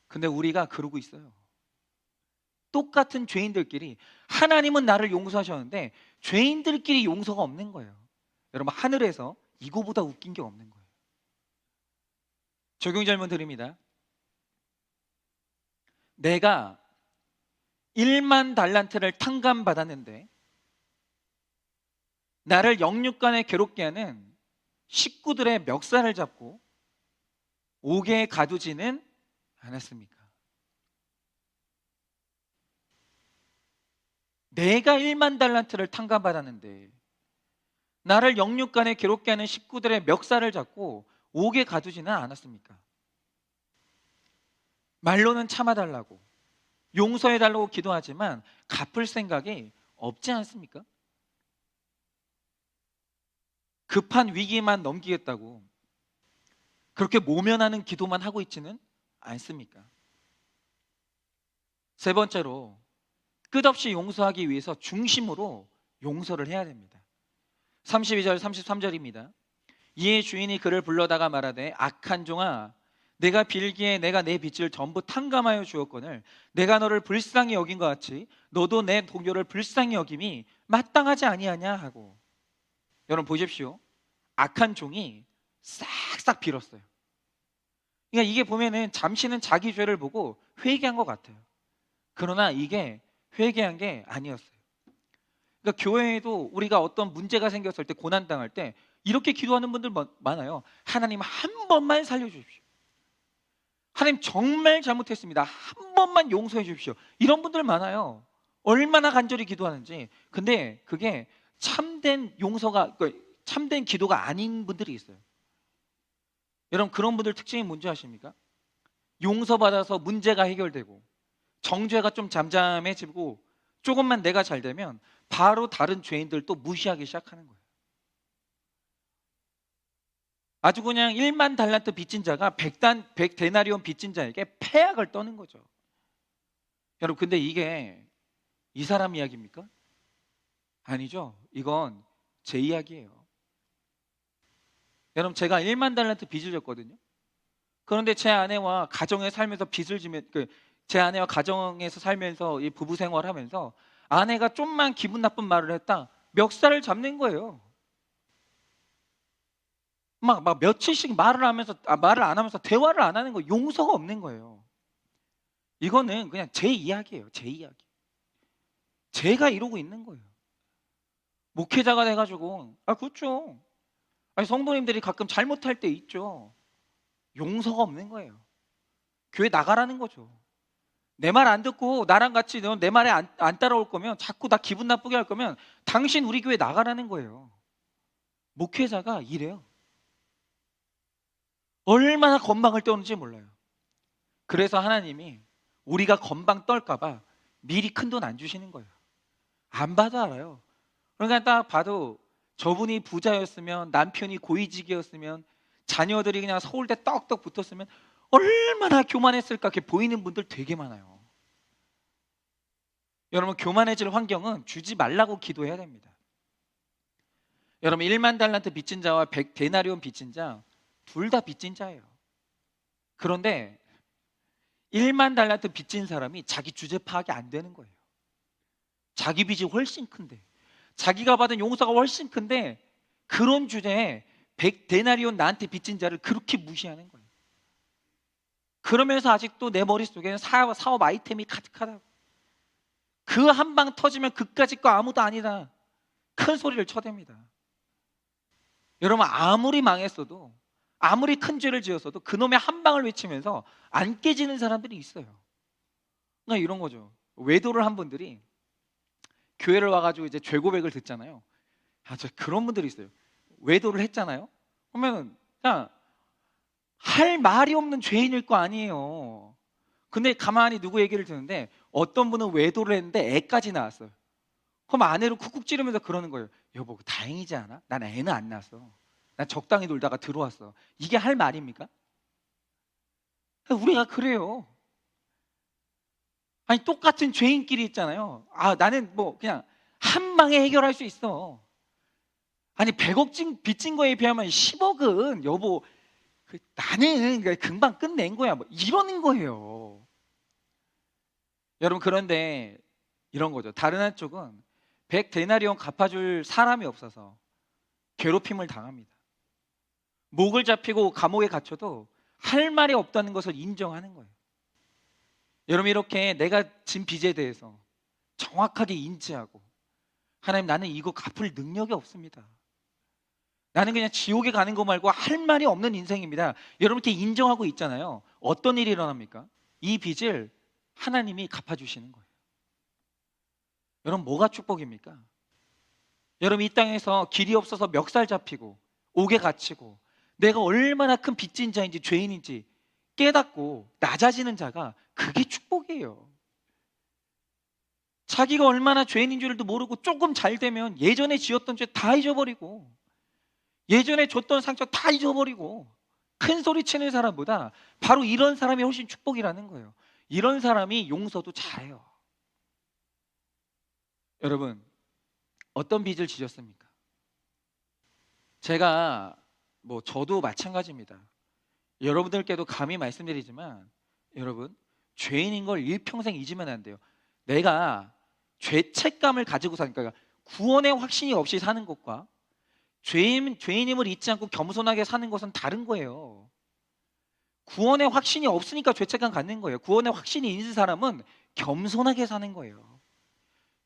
근데 우리가 그러고 있어요. 똑같은 죄인들끼리 하나님은 나를 용서하셨는데 죄인들끼리 용서가 없는 거예요. 여러분 하늘에서 이거보다 웃긴 게 없는 거예요. 적용 질문 드립니다. 내가 1만 달란트를 탕감받았는데 나를 영육간에 괴롭게 하는 식구들의 멱살을 잡고 옥에 가두지는 않았습니까? 내가 1만 달란트를 탕감받았는데 나를 영육간에 괴롭게 하는 식구들의 멱살을 잡고 옥에 가두지는 않았습니까? 말로는 참아달라고 용서해달라고 기도하지만 갚을 생각이 없지 않습니까? 급한 위기만 넘기겠다고 그렇게 모면하는 기도만 하고 있지는 않습니까? 세 번째로 끝없이 용서하기 위해서 중심으로 용서를 해야 됩니다. 32절 33절입니다. 이에 주인이 그를 불러다가 말하되 악한 종아 내가 빌기에 내가 내 빚을 전부 탕감하여 주었거늘 내가 너를 불쌍히 여긴 것 같이 너도 내 동료를 불쌍히 여김이 마땅하지 아니하냐 하고. 여러분 보십시오. 악한 종이 싹싹 빌었어요. 그러니까 이게 보면은 잠시는 자기 죄를 보고 회개한 것 같아요. 그러나 이게 회개한 게 아니었어요. 그러니까 교회에도 우리가 어떤 문제가 생겼을 때 고난당할 때 이렇게 기도하는 분들 많아요. 하나님 한 번만 살려주십시오. 하나님 정말 잘못했습니다. 한 번만 용서해 주십시오. 이런 분들 많아요. 얼마나 간절히 기도하는지. 근데 그게 참된 용서가, 참된 기도가 아닌 분들이 있어요. 여러분 그런 분들 특징이 뭔지 아십니까? 용서받아서 문제가 해결되고 정죄가 좀 잠잠해지고 조금만 내가 잘 되면 바로 다른 죄인들 또 무시하기 시작하는 거예요. 아주 그냥 1만 달란트 빚진 자가 100데나리온 빚진 자에게 패약을 떠는 거죠. 여러분 근데 이게 이 사람 이야기입니까? 아니죠. 이건 제 이야기예요. 여러분 제가 1만 달란트 빚을 졌거든요. 그런데 제 아내와 가정에 살면서 빚을 지면 제 아내와 가정에서 살면서 이 부부 생활하면서 아내가 좀만 기분 나쁜 말을 했다 멱살을 잡는 거예요. 막 며칠씩 말을 안 하면서 대화를 안 하는 거, 용서가 없는 거예요. 이거는 그냥 제 이야기예요. 제 이야기. 제가 이러고 있는 거예요. 목회자가 돼가지고 그렇죠. 성도님들이 가끔 잘못할 때 있죠. 용서가 없는 거예요. 교회 나가라는 거죠. 내 말 안 듣고 나랑 같이 너 내 말에 안 따라올 거면, 자꾸 나 기분 나쁘게 할 거면 당신 우리 교회 나가라는 거예요. 목회자가 이래요. 얼마나 건방을 떠는지 몰라요. 그래서 하나님이 우리가 건방 떨까봐 미리 큰 돈 안 주시는 거예요. 안 봐도 알아요. 그러니까 딱 봐도 저분이 부자였으면, 남편이 고위직이었으면, 자녀들이 그냥 서울대 떡떡 붙었으면 얼마나 교만했을까, 이렇게 보이는 분들 되게 많아요. 여러분, 교만해질 환경은 주지 말라고 기도해야 됩니다. 여러분, 1만 달란트 빚진 자와 100데나리온 빚진 자 둘 다 빚진 자예요. 그런데 1만 달란트 빚진 사람이 자기 주제 파악이 안 되는 거예요. 자기 빚이 훨씬 큰데, 자기가 받은 용서가 훨씬 큰데, 그런 주제에 100데나리온 나한테 빚진 자를 그렇게 무시하는 거예요. 그러면서 아직도 내 머릿속에는 사업 아이템이 가득하다고. 그 한 방 터지면 그까짓 거 아무도 아니다, 큰 소리를 쳐댑니다. 여러분, 아무리 망했어도, 아무리 큰 죄를 지었어도 그놈의 한 방을 외치면서 안 깨지는 사람들이 있어요. 그러니까 이런 거죠. 외도를 한 분들이 교회를 와가지고 이제 죄 고백을 듣잖아요. 저 그런 분들이 있어요. 외도를 했잖아요. 그러면 그냥 할 말이 없는 죄인일 거 아니에요. 근데 가만히 누구 얘기를 듣는데 어떤 분은 외도를 했는데 애까지 낳았어요. 그럼 아내를 쿡쿡 찌르면서 그러는 거예요. 여보, 다행이지 않아? 난 애는 안 낳았어. 난 적당히 놀다가 들어왔어. 이게 할 말입니까? 우리가 그래요. 아니, 똑같은 죄인끼리 있잖아요. 나는 뭐 그냥 한 방에 해결할 수 있어. 아니, 100억 빚진 거에 비하면 10억은 여보, 나는 금방 끝낸 거야, 뭐 이러는 거예요. 여러분, 그런데 이런 거죠. 다른 한쪽은 100데나리온 갚아줄 사람이 없어서 괴롭힘을 당합니다. 목을 잡히고 감옥에 갇혀도 할 말이 없다는 것을 인정하는 거예요. 여러분, 이렇게 내가 진 빚에 대해서 정확하게 인지하고, 하나님, 나는 이거 갚을 능력이 없습니다. 나는 그냥 지옥에 가는 거 말고 할 말이 없는 인생입니다. 여러분, 이렇게 인정하고 있잖아요. 어떤 일이 일어납니까? 이 빚을 하나님이 갚아주시는 거예요. 여러분, 뭐가 축복입니까? 여러분, 이 땅에서 길이 없어서 멱살 잡히고 옥에 갇히고 내가 얼마나 큰 빚진 자인지 죄인인지 깨닫고 낮아지는 자가, 그게 축복이에요. 자기가 얼마나 죄인인 줄도 모르고 조금 잘 되면 예전에 지었던 죄 다 잊어버리고, 예전에 줬던 상처 다 잊어버리고 큰 소리 치는 사람보다 바로 이런 사람이 훨씬 축복이라는 거예요. 이런 사람이 용서도 잘해요. 여러분, 어떤 빚을 지셨습니까? 제가 저도 마찬가지입니다. 여러분들께도 감히 말씀드리지만, 여러분, 죄인인 걸 일평생 잊으면 안 돼요. 내가 죄책감을 가지고 사니까, 그러니까 구원의 확신이 없이 사는 것과 죄인임을 잊지 않고 겸손하게 사는 것은 다른 거예요. 구원의 확신이 없으니까 죄책감 갖는 거예요. 구원의 확신이 있는 사람은 겸손하게 사는 거예요.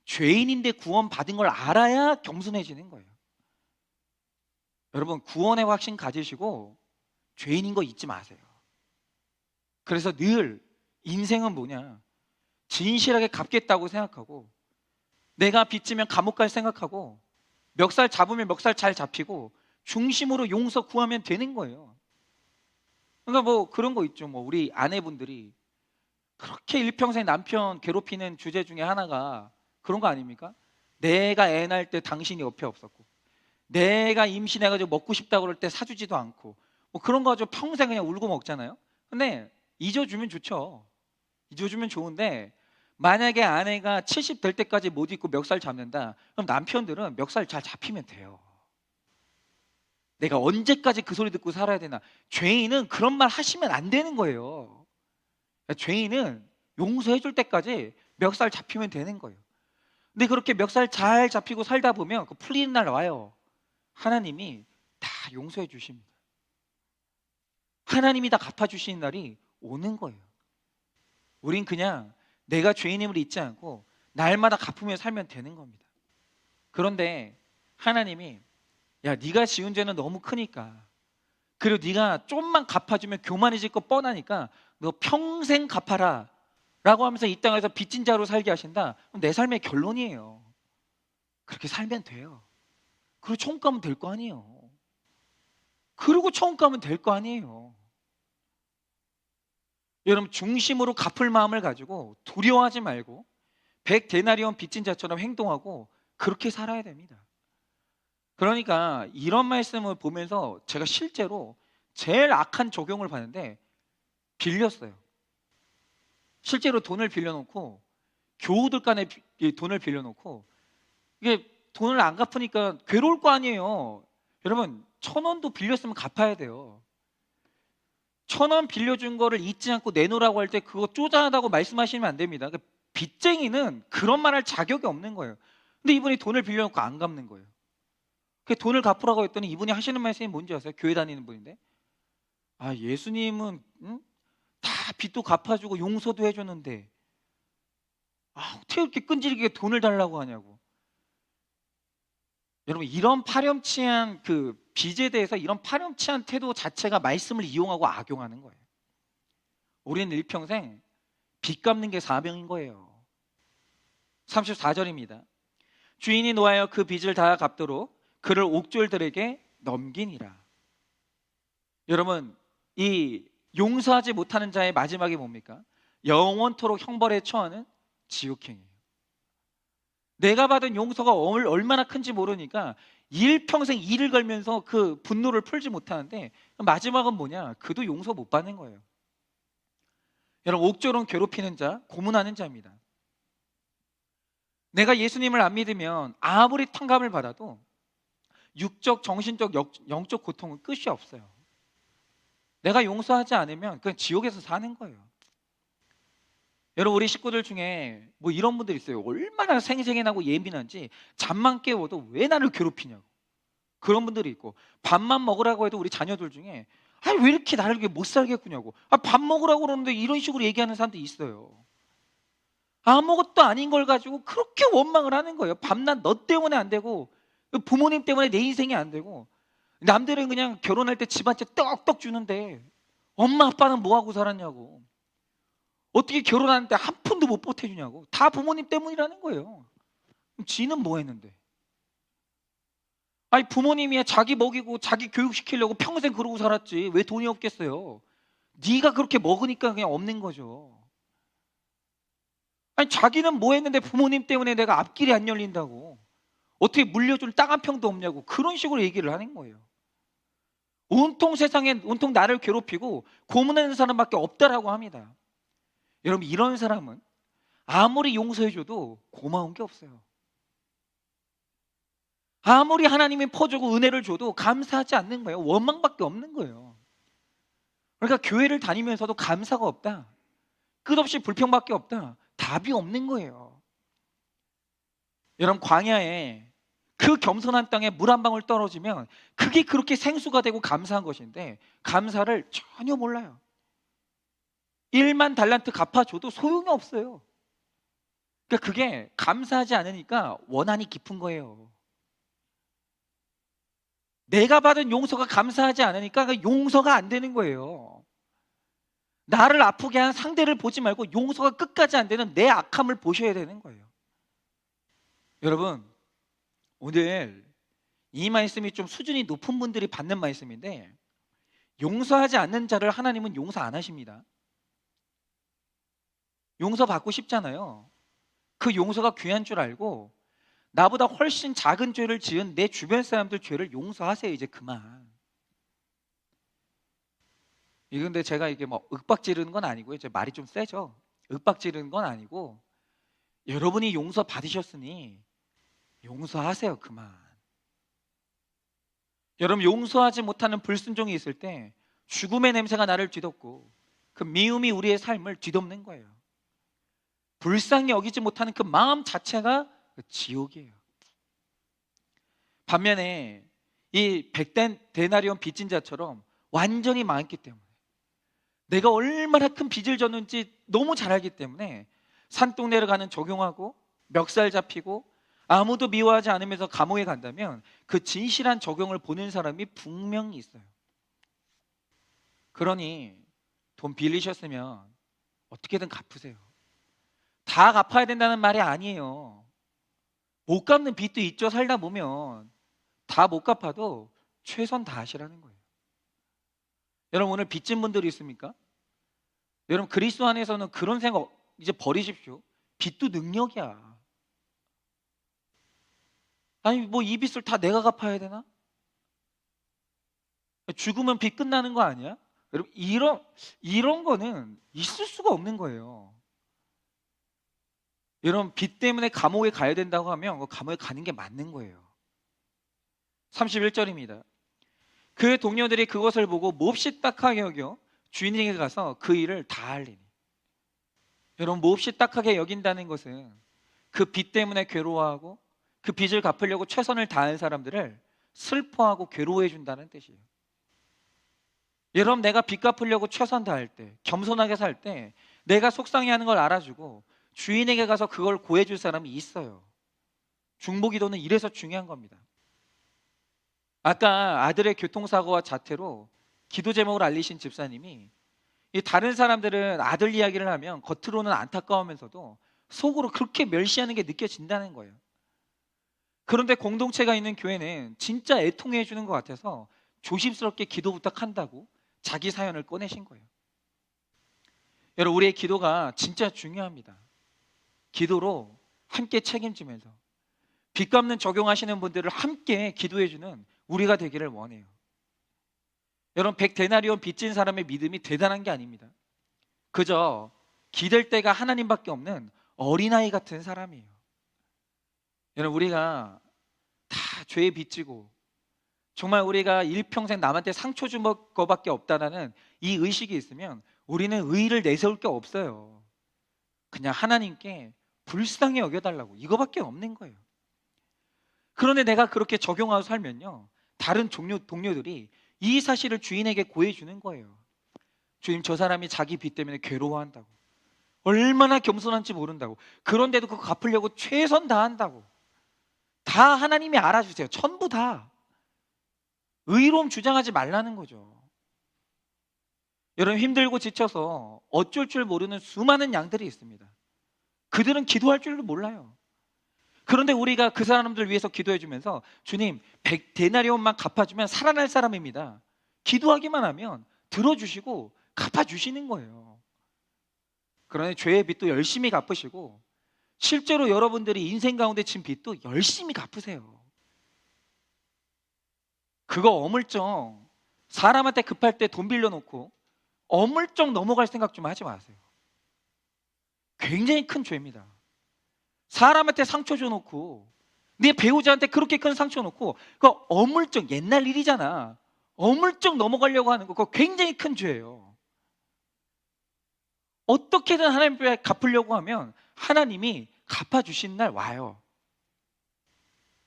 죄인인데 구원 받은 걸 알아야 겸손해지는 거예요. 여러분, 구원의 확신 가지시고 죄인인 거 잊지 마세요. 그래서 늘 인생은 뭐냐, 진실하게 갚겠다고 생각하고, 내가 빚지면 감옥 갈 생각하고, 멱살 잡으면 멱살 잘 잡히고, 중심으로 용서 구하면 되는 거예요. 그러니까 그런 거 있죠. 우리 아내분들이 그렇게 일평생 남편 괴롭히는 주제 중에 하나가 그런 거 아닙니까? 내가 애 낳을 때 당신이 옆에 없었고, 내가 임신해가지고 먹고 싶다고 그럴 때 사주지도 않고, 그런 거 가지고 평생 그냥 울고 먹잖아요. 근데 잊어주면 좋죠. 잊어주면 좋은데, 만약에 아내가 70 될 때까지 못 잊고 멱살 잡는다, 그럼 남편들은 멱살 잘 잡히면 돼요. 내가 언제까지 그 소리 듣고 살아야 되나. 죄인은 그런 말 하시면 안 되는 거예요. 죄인은 용서해 줄 때까지 멱살 잡히면 되는 거예요. 근데 그렇게 멱살 잘 잡히고 살다 보면 그 풀리는 날 와요. 하나님이 다 용서해 주십니다. 하나님이 다 갚아주시는 날이 오는 거예요. 우린 그냥 내가 죄인임을 잊지 않고 날마다 갚으며 살면 되는 겁니다. 그런데 하나님이, 야, 네가 지은 죄는 너무 크니까, 그리고 네가 좀만 갚아주면 교만해질 거 뻔하니까 너 평생 갚아라 라고 하면서 이 땅에서 빚진 자로 살게 하신다. 그럼 내 삶의 결론이에요. 그렇게 살면 돼요. 그리고 천국 가면 될 거 아니에요. 그리고 천국 가면 될 거 아니에요. 여러분 중심으로 갚을 마음을 가지고 두려워하지 말고 100데나리온 빚진 자처럼 행동하고 그렇게 살아야 됩니다. 그러니까 이런 말씀을 보면서 제가 실제로 제일 악한 적용을 봤는데 빌렸어요. 실제로 돈을 빌려놓고 교우들 간에 돈을 빌려놓고 이게 돈을 안 갚으니까 괴로울 거 아니에요. 여러분 1,000원도 빌렸으면 갚아야 돼요. 1,000원 빌려준 거를 잊지 않고 내놓으라고 할 때 그거 쪼잔하다고 말씀하시면 안 됩니다. 그러니까 빚쟁이는 그런 말 할 자격이 없는 거예요. 근데 이분이 돈을 빌려놓고 안 갚는 거예요. 그 돈을 갚으라고 했더니 이분이 하시는 말씀이 뭔지 아세요? 교회 다니는 분인데, 아 예수님은 다 빚도 갚아주고 용서도 해줬는데 어떻게 이렇게 끈질기게 돈을 달라고 하냐고. 여러분 이런 파렴치한 그 빚에 대해서 이런 파렴치한 태도 자체가 말씀을 이용하고 악용하는 거예요. 우리는 일평생 빚 갚는 게 사명인 거예요. 34절입니다. 주인이 노하여 그 빚을 다 갚도록 그를 옥졸들에게 넘기니라. 여러분 이 용서하지 못하는 자의 마지막이 뭡니까? 영원토록 형벌에 처하는 지옥행이에요. 내가 받은 용서가 얼마나 큰지 모르니까 일평생 일을 걸면서 그 분노를 풀지 못하는데 마지막은 뭐냐? 그도 용서 못 받는 거예요. 여러분 옥졸은 괴롭히는 자, 고문하는 자입니다. 내가 예수님을 안 믿으면 아무리 탕감을 받아도 육적, 정신적, 영적 고통은 끝이 없어요. 내가 용서하지 않으면 그냥 지옥에서 사는 거예요. 여러분 우리 식구들 중에 뭐 이런 분들 있어요. 얼마나 생생하고 예민한지 잠만 깨워도 왜 나를 괴롭히냐고. 그런 분들이 있고, 밥만 먹으라고 해도 우리 자녀들 중에 왜 이렇게 나를 못 살게 구냐고. 밥 먹으라고 그러는데 이런 식으로 얘기하는 사람도 있어요. 아무것도 아닌 걸 가지고 그렇게 원망을 하는 거예요. 밤낮 너 때문에 안 되고 부모님 때문에 내 인생이 안 되고, 남들은 그냥 결혼할 때 집 한 채 떡떡 주는데 엄마 아빠는 뭐 하고 살았냐고. 어떻게 결혼하는데 한 푼도 못 보태주냐고. 다 부모님 때문이라는 거예요. 그럼 지는 뭐 했는데? 아니 부모님이 자기 먹이고 자기 교육시키려고 평생 그러고 살았지 왜 돈이 없겠어요. 네가 그렇게 먹으니까 그냥 없는 거죠. 아니 자기는 뭐 했는데 부모님 때문에 내가 앞길이 안 열린다고, 어떻게 물려줄 땅 한 평도 없냐고, 그런 식으로 얘기를 하는 거예요. 온통 세상에 온통 나를 괴롭히고 고문하는 사람밖에 없다라고 합니다. 여러분 이런 사람은 아무리 용서해줘도 고마운 게 없어요. 아무리 하나님이 퍼주고 은혜를 줘도 감사하지 않는 거예요. 원망밖에 없는 거예요. 그러니까 교회를 다니면서도 감사가 없다, 끝없이 불평밖에 없다, 답이 없는 거예요. 여러분 광야에 그 겸손한 땅에 물 한 방울 떨어지면 그게 그렇게 생수가 되고 감사한 것인데 감사를 전혀 몰라요. 1만 달란트 갚아줘도 소용이 없어요. 그러니까 그게 감사하지 않으니까 원한이 깊은 거예요. 내가 받은 용서가 감사하지 않으니까 그 용서가 안 되는 거예요. 나를 아프게 한 상대를 보지 말고 용서가 끝까지 안 되는 내 악함을 보셔야 되는 거예요. 여러분 오늘 이 말씀이 좀 수준이 높은 분들이 받는 말씀인데, 용서하지 않는 자를 하나님은 용서 안 하십니다. 용서받고 싶잖아요. 그 용서가 귀한 줄 알고 나보다 훨씬 작은 죄를 지은 내 주변 사람들 죄를 용서하세요. 이제 그만. 근데 제가 이게 뭐 윽박 지르는 건 아니고요. 제 말이 좀 세죠. 윽박 지르는 건 아니고, 여러분이 용서 받으셨으니 용서하세요. 그만. 여러분 용서하지 못하는 불순종이 있을 때 죽음의 냄새가 나를 뒤덮고 그 미움이 우리의 삶을 뒤덮는 거예요. 불쌍히 여기지 못하는 그 마음 자체가 지옥이에요. 반면에 이 100데나리온 빚진 자처럼 완전히 망했기 때문에, 내가 얼마나 큰 빚을 졌는지 너무 잘 알기 때문에 산동네를 가는 적용하고 멱살 잡히고 아무도 미워하지 않으면서 감옥에 간다면 그 진실한 적용을 보는 사람이 분명히 있어요. 그러니 돈 빌리셨으면 어떻게든 갚으세요. 다 갚아야 된다는 말이 아니에요. 못 갚는 빚도 있죠. 살다 보면 다 못 갚아도 최선 다하시라는 거예요. 여러분 오늘 빚진 분들이 있습니까? 여러분 그리스도 안에서는 그런 생각 이제 버리십시오. 빚도 능력이야. 아니 뭐 이 빚을 다 내가 갚아야 되나? 죽으면 빚 끝나는 거 아니야? 여러분 이런 거는 있을 수가 없는 거예요. 여러분 빚 때문에 감옥에 가야 된다고 하면 그 감옥에 가는 게 맞는 거예요. 31절입니다. 그 동료들이 그것을 보고 몹시 딱하게 여겨 주인에게 가서 그 일을 다 알리니. 여러분 몹시 딱하게 여긴다는 것은 그 빚 때문에 괴로워하고 그 빚을 갚으려고 최선을 다한 사람들을 슬퍼하고 괴로워해 준다는 뜻이에요. 여러분 내가 빚 갚으려고 최선 다할 때, 겸손하게 살 때 내가 속상해하는 걸 알아주고 주인에게 가서 그걸 고해줄 사람이 있어요. 중보기도는 이래서 중요한 겁니다. 아까 아들의 교통사고와 자퇴로 기도 제목을 알리신 집사님이 이 다른 사람들은 아들 이야기를 하면 겉으로는 안타까우면서도 속으로 그렇게 멸시하는 게 느껴진다는 거예요. 그런데 공동체가 있는 교회는 진짜 애통해 주는 것 같아서 조심스럽게 기도 부탁한다고 자기 사연을 꺼내신 거예요. 여러분 우리의 기도가 진짜 중요합니다. 기도로 함께 책임지면서 빚 갚는 적용하시는 분들을 함께 기도해 주는 우리가 되기를 원해요. 여러분 100데나리온 빚진 사람의 믿음이 대단한 게 아닙니다. 그저 기댈 데가 하나님밖에 없는 어린아이 같은 사람이에요. 여러분 우리가 다 죄에 빚지고 정말 우리가 일평생 남한테 상처 준 것밖에 없다는 이 의식이 있으면 우리는 의의를 내세울 게 없어요. 그냥 하나님께 불쌍히 여겨달라고 이거밖에 없는 거예요. 그런데 내가 그렇게 적용하고 살면요 다른 동료들이 이 사실을 주인에게 고해주는 거예요. 주님 저 사람이 자기 빚 때문에 괴로워한다고, 얼마나 겸손한지 모른다고, 그런데도 그거 갚으려고 최선 다한다고. 다 하나님이 알아주세요. 전부 다. 의로움 주장하지 말라는 거죠. 여러분 힘들고 지쳐서 어쩔 줄 모르는 수많은 양들이 있습니다. 그들은 기도할 줄도 몰라요. 그런데 우리가 그 사람들 위해서 기도해 주면서 주님 100데나리온만 갚아주면 살아날 사람입니다. 기도하기만 하면 들어주시고 갚아주시는 거예요. 그러니 죄의 빚도 열심히 갚으시고 실제로 여러분들이 인생 가운데 진 빚도 열심히 갚으세요. 그거 어물쩡 사람한테 급할 때 돈 빌려놓고 어물쩡 넘어갈 생각 좀 하지 마세요. 굉장히 큰 죄입니다. 사람한테 상처 줘놓고 네 배우자한테 그렇게 큰 상처 놓고 그거 어물쩡 옛날 일이잖아. 어물쩡 넘어가려고 하는 거 그거 굉장히 큰 죄예요. 어떻게든 하나님께 갚으려고 하면 하나님이 갚아주신 날 와요.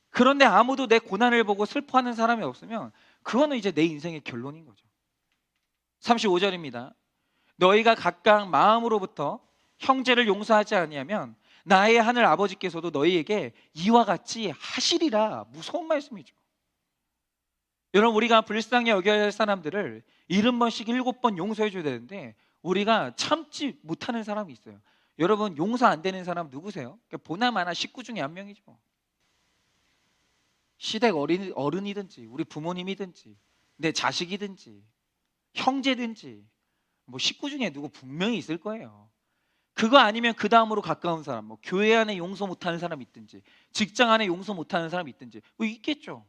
그런데 아무도 내 고난을 보고 슬퍼하는 사람이 없으면 그거는 이제 내 인생의 결론인 거죠. 35절입니다. 너희가 각각 마음으로부터 형제를 용서하지 아니하면 나의 하늘 아버지께서도 너희에게 이와 같이 하시리라. 무서운 말씀이죠. 여러분 우리가 불쌍히 여겨야 할 사람들을 70번씩 7번 용서해 줘야 되는데 우리가 참지 못하는 사람이 있어요. 여러분 용서 안 되는 사람 누구세요? 보나마나 식구 중에 한 명이죠. 시댁 어른이든지 우리 부모님이든지 내 자식이든지 형제든지 뭐 식구 중에 누구 분명히 있을 거예요. 그거 아니면 그 다음으로 가까운 사람, 뭐 교회 안에 용서 못하는 사람 있든지 직장 안에 용서 못하는 사람 있든지 뭐 있겠죠.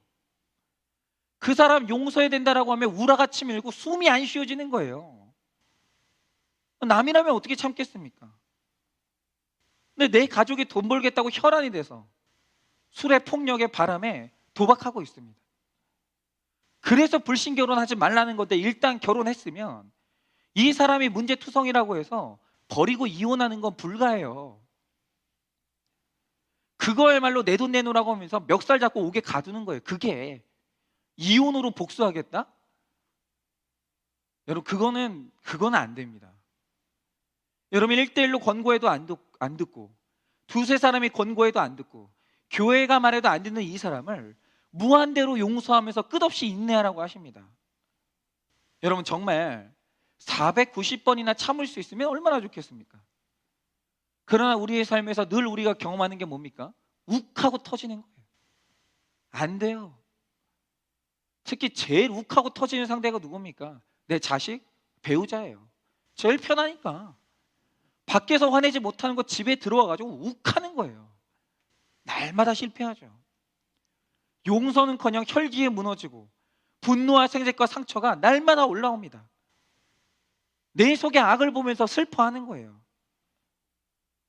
그 사람 용서해야 된다라고 하면 우라같이 밀고 숨이 안 쉬어지는 거예요. 남이라면 어떻게 참겠습니까? 근데 내 가족이 돈 벌겠다고 혈안이 돼서 술에 폭력에 바람에 도박하고 있습니다. 그래서 불신 결혼하지 말라는 건데 일단 결혼했으면 이 사람이 문제투성이라고 해서 버리고 이혼하는 건 불가해요. 그거야말로 내 돈 내놓으라고 하면서 멱살 잡고 옥에 가두는 거예요. 그게 이혼으로 복수하겠다? 여러분 그거는 안 됩니다. 여러분 1대1로 권고해도 안 듣고 두세 사람이 권고해도 안 듣고 교회가 말해도 안 듣는 이 사람을 무한대로 용서하면서 끝없이 인내하라고 하십니다. 여러분 정말 490번이나 참을 수 있으면 얼마나 좋겠습니까? 그러나 우리의 삶에서 늘 우리가 경험하는 게 뭡니까? 욱하고 터지는 거예요. 안 돼요. 특히 제일 욱하고 터지는 상대가 누굽니까? 내 자식, 배우자예요. 제일 편하니까. 밖에서 화내지 못하는 거 집에 들어와가지고 욱하는 거예요. 날마다 실패하죠. 용서는커녕 혈기에 무너지고 분노와 생색과 상처가 날마다 올라옵니다. 내 속에 악을 보면서 슬퍼하는 거예요.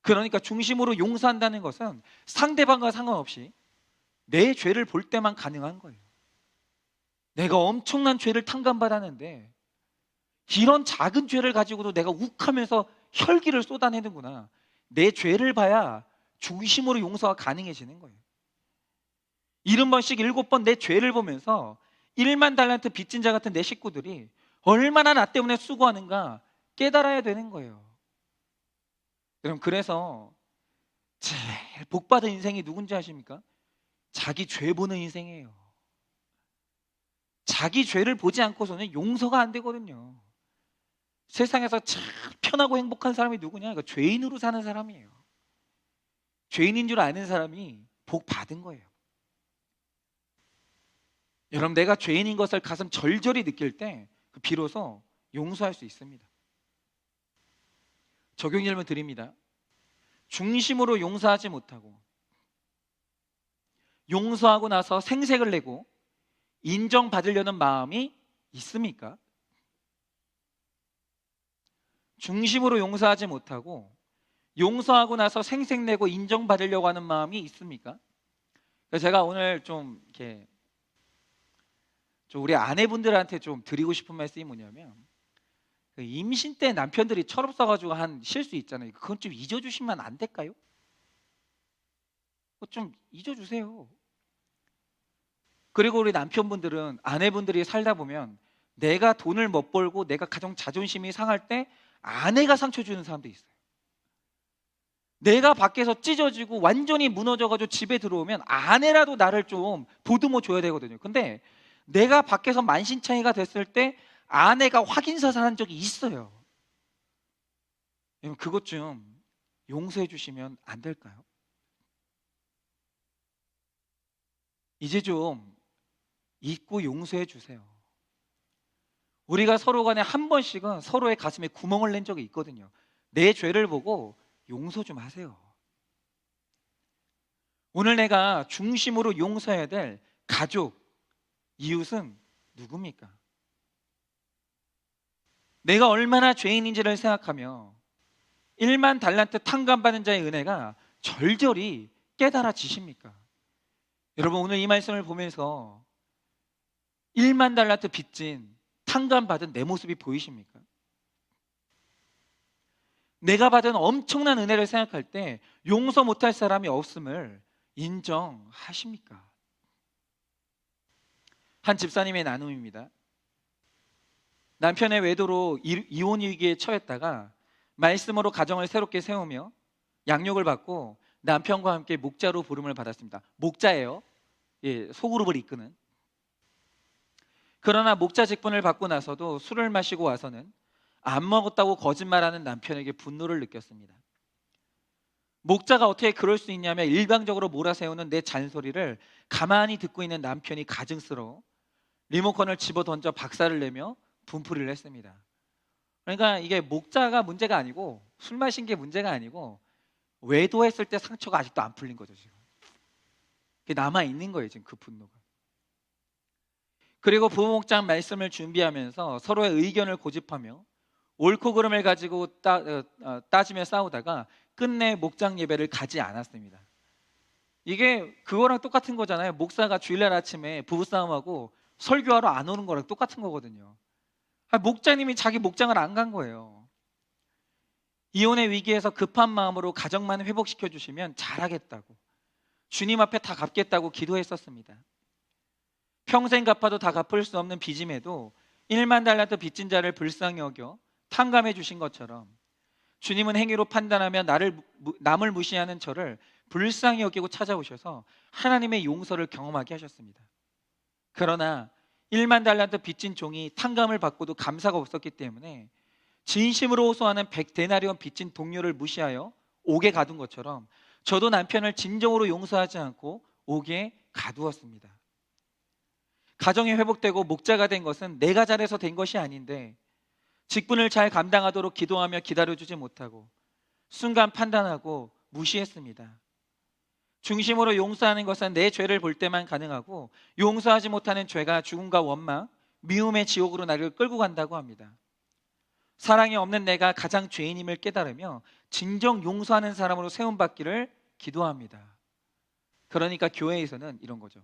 그러니까 중심으로 용서한다는 것은 상대방과 상관없이 내 죄를 볼 때만 가능한 거예요. 내가 엄청난 죄를 탕감받았는데 이런 작은 죄를 가지고도 내가 욱하면서 혈기를 쏟아내는구나. 내 죄를 봐야 중심으로 용서가 가능해지는 거예요. 70번씩 7번 내 죄를 보면서 1만 달란트 빚진 자 같은 내 식구들이 얼마나 나 때문에 수고하는가 깨달아야 되는 거예요. 여러분, 그래서 제일 복받은 인생이 누군지 아십니까? 자기 죄 보는 인생이에요. 자기 죄를 보지 않고서는 용서가 안 되거든요. 세상에서 참 편하고 행복한 사람이 누구냐? 그러니까 죄인으로 사는 사람이에요. 죄인인 줄 아는 사람이 복 받은 거예요. 여러분, 내가 죄인인 것을 가슴 절절히 느낄 때 비로소 용서할 수 있습니다. 적용 질문 드립니다. 중심으로 용서하지 못하고 용서하고 나서 생색을 내고 인정받으려는 마음이 있습니까? 중심으로 용서하지 못하고 용서하고 나서 생색내고 인정받으려고 하는 마음이 있습니까? 제가 오늘 좀 이렇게 우리 아내분들한테 좀 드리고 싶은 말씀이 뭐냐면, 임신 때 남편들이 철없어가지고 한 실수 있잖아요. 그건 좀 잊어주시면 안 될까요? 좀 잊어주세요. 그리고 우리 남편분들은 아내분들이 살다 보면 내가 돈을 못 벌고 내가 가정 자존심이 상할 때 아내가 상처 주는 사람도 있어요. 내가 밖에서 찢어지고 완전히 무너져가지고 집에 들어오면 아내라도 나를 좀 보듬어 줘야 되거든요. 근데 내가 밖에서 만신창이가 됐을 때 아내가 확인사살한 적이 있어요. 그것 좀 용서해 주시면 안 될까요? 이제 좀 잊고 용서해 주세요. 우리가 서로 간에 한 번씩은 서로의 가슴에 구멍을 낸 적이 있거든요. 내 죄를 보고 용서 좀 하세요. 오늘 내가 중심으로 용서해야 될 가족, 이웃은 누굽니까? 내가 얼마나 죄인인지를 생각하며 1만 달란트 탕감받은 자의 은혜가 절절히 깨달아지십니까? 여러분, 오늘 이 말씀을 보면서 1만 달란트 빚진 탕감받은 내 모습이 보이십니까? 내가 받은 엄청난 은혜를 생각할 때 용서 못할 사람이 없음을 인정하십니까? 한 집사님의 나눔입니다. 남편의 외도로 이혼 위기에 처했다가 말씀으로 가정을 새롭게 세우며 양육을 받고 남편과 함께 목자로 부름을 받았습니다. 목자예요. 소그룹을 이끄는. 그러나 목자 직분을 받고 나서도 술을 마시고 와서는 안 먹었다고 거짓말하는 남편에게 분노를 느꼈습니다. 목자가 어떻게 그럴 수 있냐며 일방적으로 몰아세우는 내 잔소리를 가만히 듣고 있는 남편이 가증스러워 리모컨을 집어 던져 박살을 내며 분풀이를 했습니다. 그러니까 이게 목자가 문제가 아니고 술 마신 게 문제가 아니고 외도했을 때 상처가 아직도 안 풀린 거죠. 지금 그게 남아있는 거예요, 지금 그 분노가. 그리고 부목장 말씀을 준비하면서 서로의 의견을 고집하며 옳고 그름을 가지고 따지며 싸우다가 끝내 목장 예배를 가지 않았습니다. 이게 그거랑 똑같은 거잖아요. 목사가 주일날 아침에 부부싸움하고 설교하러 안 오는 거랑 똑같은 거거든요. 목자님이 자기 목장을 안 간 거예요. 이혼의 위기에서 급한 마음으로 가정만 회복시켜 주시면 잘하겠다고, 주님 앞에 다 갚겠다고 기도했었습니다. 평생 갚아도 다 갚을 수 없는 빚임에도 1만 달란트 빚진 자를 불쌍히 여겨 탕감해 주신 것처럼 주님은 행위로 판단하며 남을 무시하는 저를 불쌍히 여기고 찾아오셔서 하나님의 용서를 경험하게 하셨습니다. 그러나 1만 달란트 빚진 종이 탕감을 받고도 감사가 없었기 때문에 진심으로 호소하는 100데나리온 빚진 동료를 무시하여 옥에 가둔 것처럼 저도 남편을 진정으로 용서하지 않고 옥에 가두었습니다. 가정이 회복되고 목자가 된 것은 내가 잘해서 된 것이 아닌데 직분을 잘 감당하도록 기도하며 기다려주지 못하고 순간 판단하고 무시했습니다. 중심으로 용서하는 것은 내 죄를 볼 때만 가능하고 용서하지 못하는 죄가 죽음과 원망, 미움의 지옥으로 나를 끌고 간다고 합니다. 사랑이 없는 내가 가장 죄인임을 깨달으며 진정 용서하는 사람으로 세움받기를 기도합니다. 그러니까 교회에서는 이런 거죠.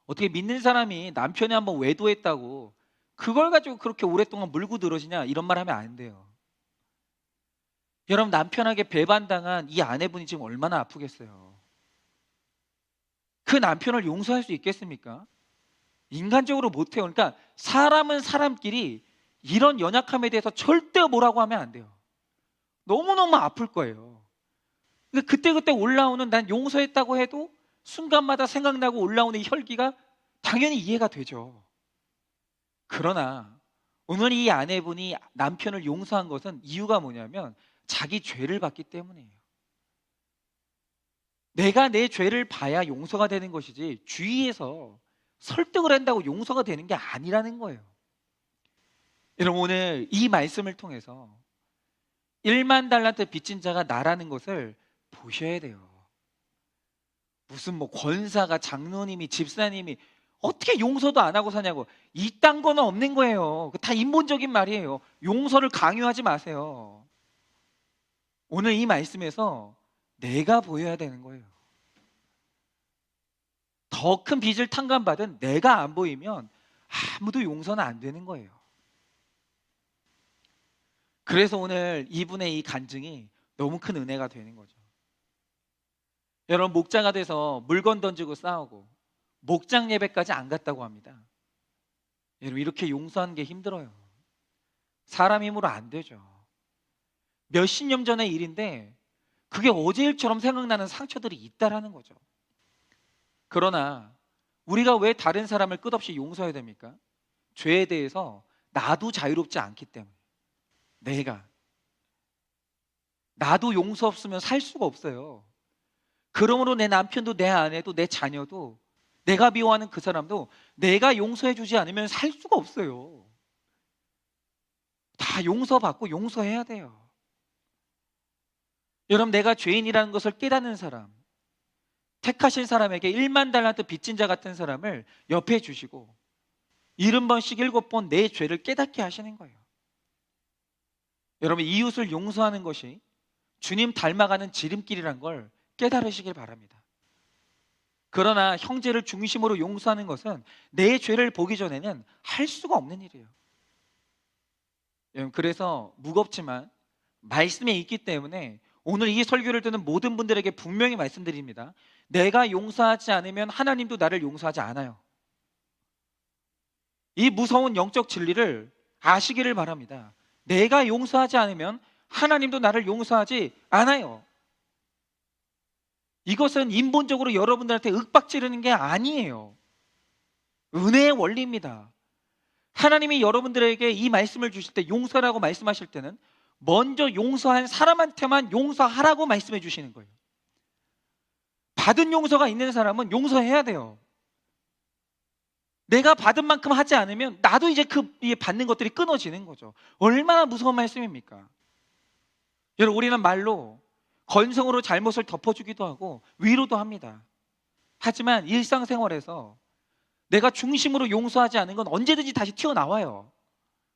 어떻게 믿는 사람이 남편이 한번 외도했다고 그걸 가지고 그렇게 오랫동안 물고 늘어지냐, 이런 말 하면 안 돼요. 여러분, 남편에게 배반당한 이 아내분이 지금 얼마나 아프겠어요. 그 남편을 용서할 수 있겠습니까? 인간적으로 못해요. 그러니까 사람은 사람끼리 이런 연약함에 대해서 절대 뭐라고 하면 안 돼요. 너무너무 아플 거예요. 그러니까 그때그때 올라오는, 난 용서했다고 해도 순간마다 생각나고 올라오는 이 혈기가 당연히 이해가 되죠. 그러나 오늘 이 아내분이 남편을 용서한 것은 이유가 뭐냐면 자기 죄를 봤기 때문이에요. 내가 내 죄를 봐야 용서가 되는 것이지 주위에서 설득을 한다고 용서가 되는 게 아니라는 거예요. 여러분, 오늘 이 말씀을 통해서 1만 달란트 빚진 자가 나라는 것을 보셔야 돼요. 무슨 뭐 권사가, 장로님이, 집사님이 어떻게 용서도 안 하고 사냐고, 이딴 거는 없는 거예요. 다 인본적인 말이에요. 용서를 강요하지 마세요. 오늘 이 말씀에서 내가 보여야 되는 거예요. 더 큰 빚을 탕감받은 내가 안 보이면 아무도 용서는 안 되는 거예요. 그래서 오늘 이분의 이 간증이 너무 큰 은혜가 되는 거죠. 여러분, 목자가 돼서 물건 던지고 싸우고 목장 예배까지 안 갔다고 합니다. 여러분, 이렇게 용서하는 게 힘들어요. 사람 힘으로 안 되죠. 몇십 년 전의 일인데 그게 어제 일처럼 생각나는 상처들이 있다라는 거죠. 그러나 우리가 왜 다른 사람을 끝없이 용서해야 됩니까? 죄에 대해서 나도 자유롭지 않기 때문에. 나도 용서 없으면 살 수가 없어요. 그러므로 내 남편도, 내 아내도, 내 자녀도, 내가 미워하는 그 사람도 내가 용서해 주지 않으면 살 수가 없어요. 다 용서받고 용서해야 돼요. 여러분, 내가 죄인이라는 것을 깨닫는 사람, 택하신 사람에게 1만 달란트 빚진 자 같은 사람을 옆에 주시고 70번씩 7번 내 죄를 깨닫게 하시는 거예요. 여러분, 이웃을 용서하는 것이 주님 닮아가는 지름길이란 걸 깨달으시길 바랍니다. 그러나 형제를 중심으로 용서하는 것은 내 죄를 보기 전에는 할 수가 없는 일이에요. 여러분, 그래서 무겁지만 말씀에 있기 때문에 오늘 이 설교를 듣는 모든 분들에게 분명히 말씀드립니다. 내가 용서하지 않으면 하나님도 나를 용서하지 않아요. 이 무서운 영적 진리를 아시기를 바랍니다. 내가 용서하지 않으면 하나님도 나를 용서하지 않아요. 이것은 인본적으로 여러분들한테 윽박지르는 게 아니에요. 은혜의 원리입니다. 하나님이 여러분들에게 이 말씀을 주실 때, 용서라고 말씀하실 때는 먼저 용서한 사람한테만 용서하라고 말씀해 주시는 거예요. 받은 용서가 있는 사람은 용서해야 돼요. 내가 받은 만큼 하지 않으면 나도 이제 그 받는 것들이 끊어지는 거죠. 얼마나 무서운 말씀입니까? 여러분, 우리는 말로 건성으로 잘못을 덮어주기도 하고 위로도 합니다. 하지만 일상생활에서 내가 중심으로 용서하지 않은 건 언제든지 다시 튀어나와요.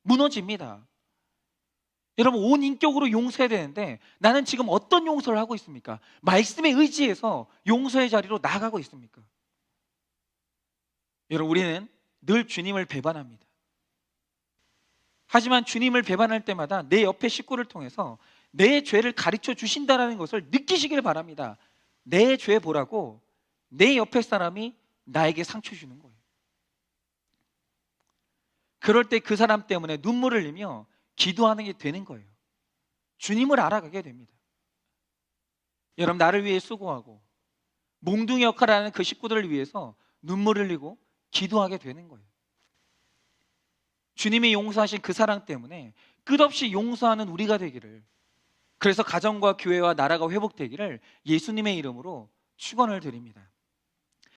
무너집니다. 여러분, 온 인격으로 용서해야 되는데 나는 지금 어떤 용서를 하고 있습니까? 말씀에 의지해서 용서의 자리로 나아가고 있습니까? 여러분, 우리는 늘 주님을 배반합니다. 하지만 주님을 배반할 때마다 내 옆의 식구를 통해서 내 죄를 가르쳐 주신다는 것을 느끼시길 바랍니다. 내 죄 보라고 내 옆에 사람이 나에게 상처 주는 거예요. 그럴 때 그 사람 때문에 눈물을 흘리며 기도하는 게 되는 거예요. 주님을 알아가게 됩니다. 여러분, 나를 위해 수고하고 몽둥이 역할을 하는 그 식구들을 위해서 눈물을 흘리고 기도하게 되는 거예요. 주님이 용서하신 그 사랑 때문에 끝없이 용서하는 우리가 되기를, 그래서 가정과 교회와 나라가 회복되기를 예수님의 이름으로 축원을 드립니다.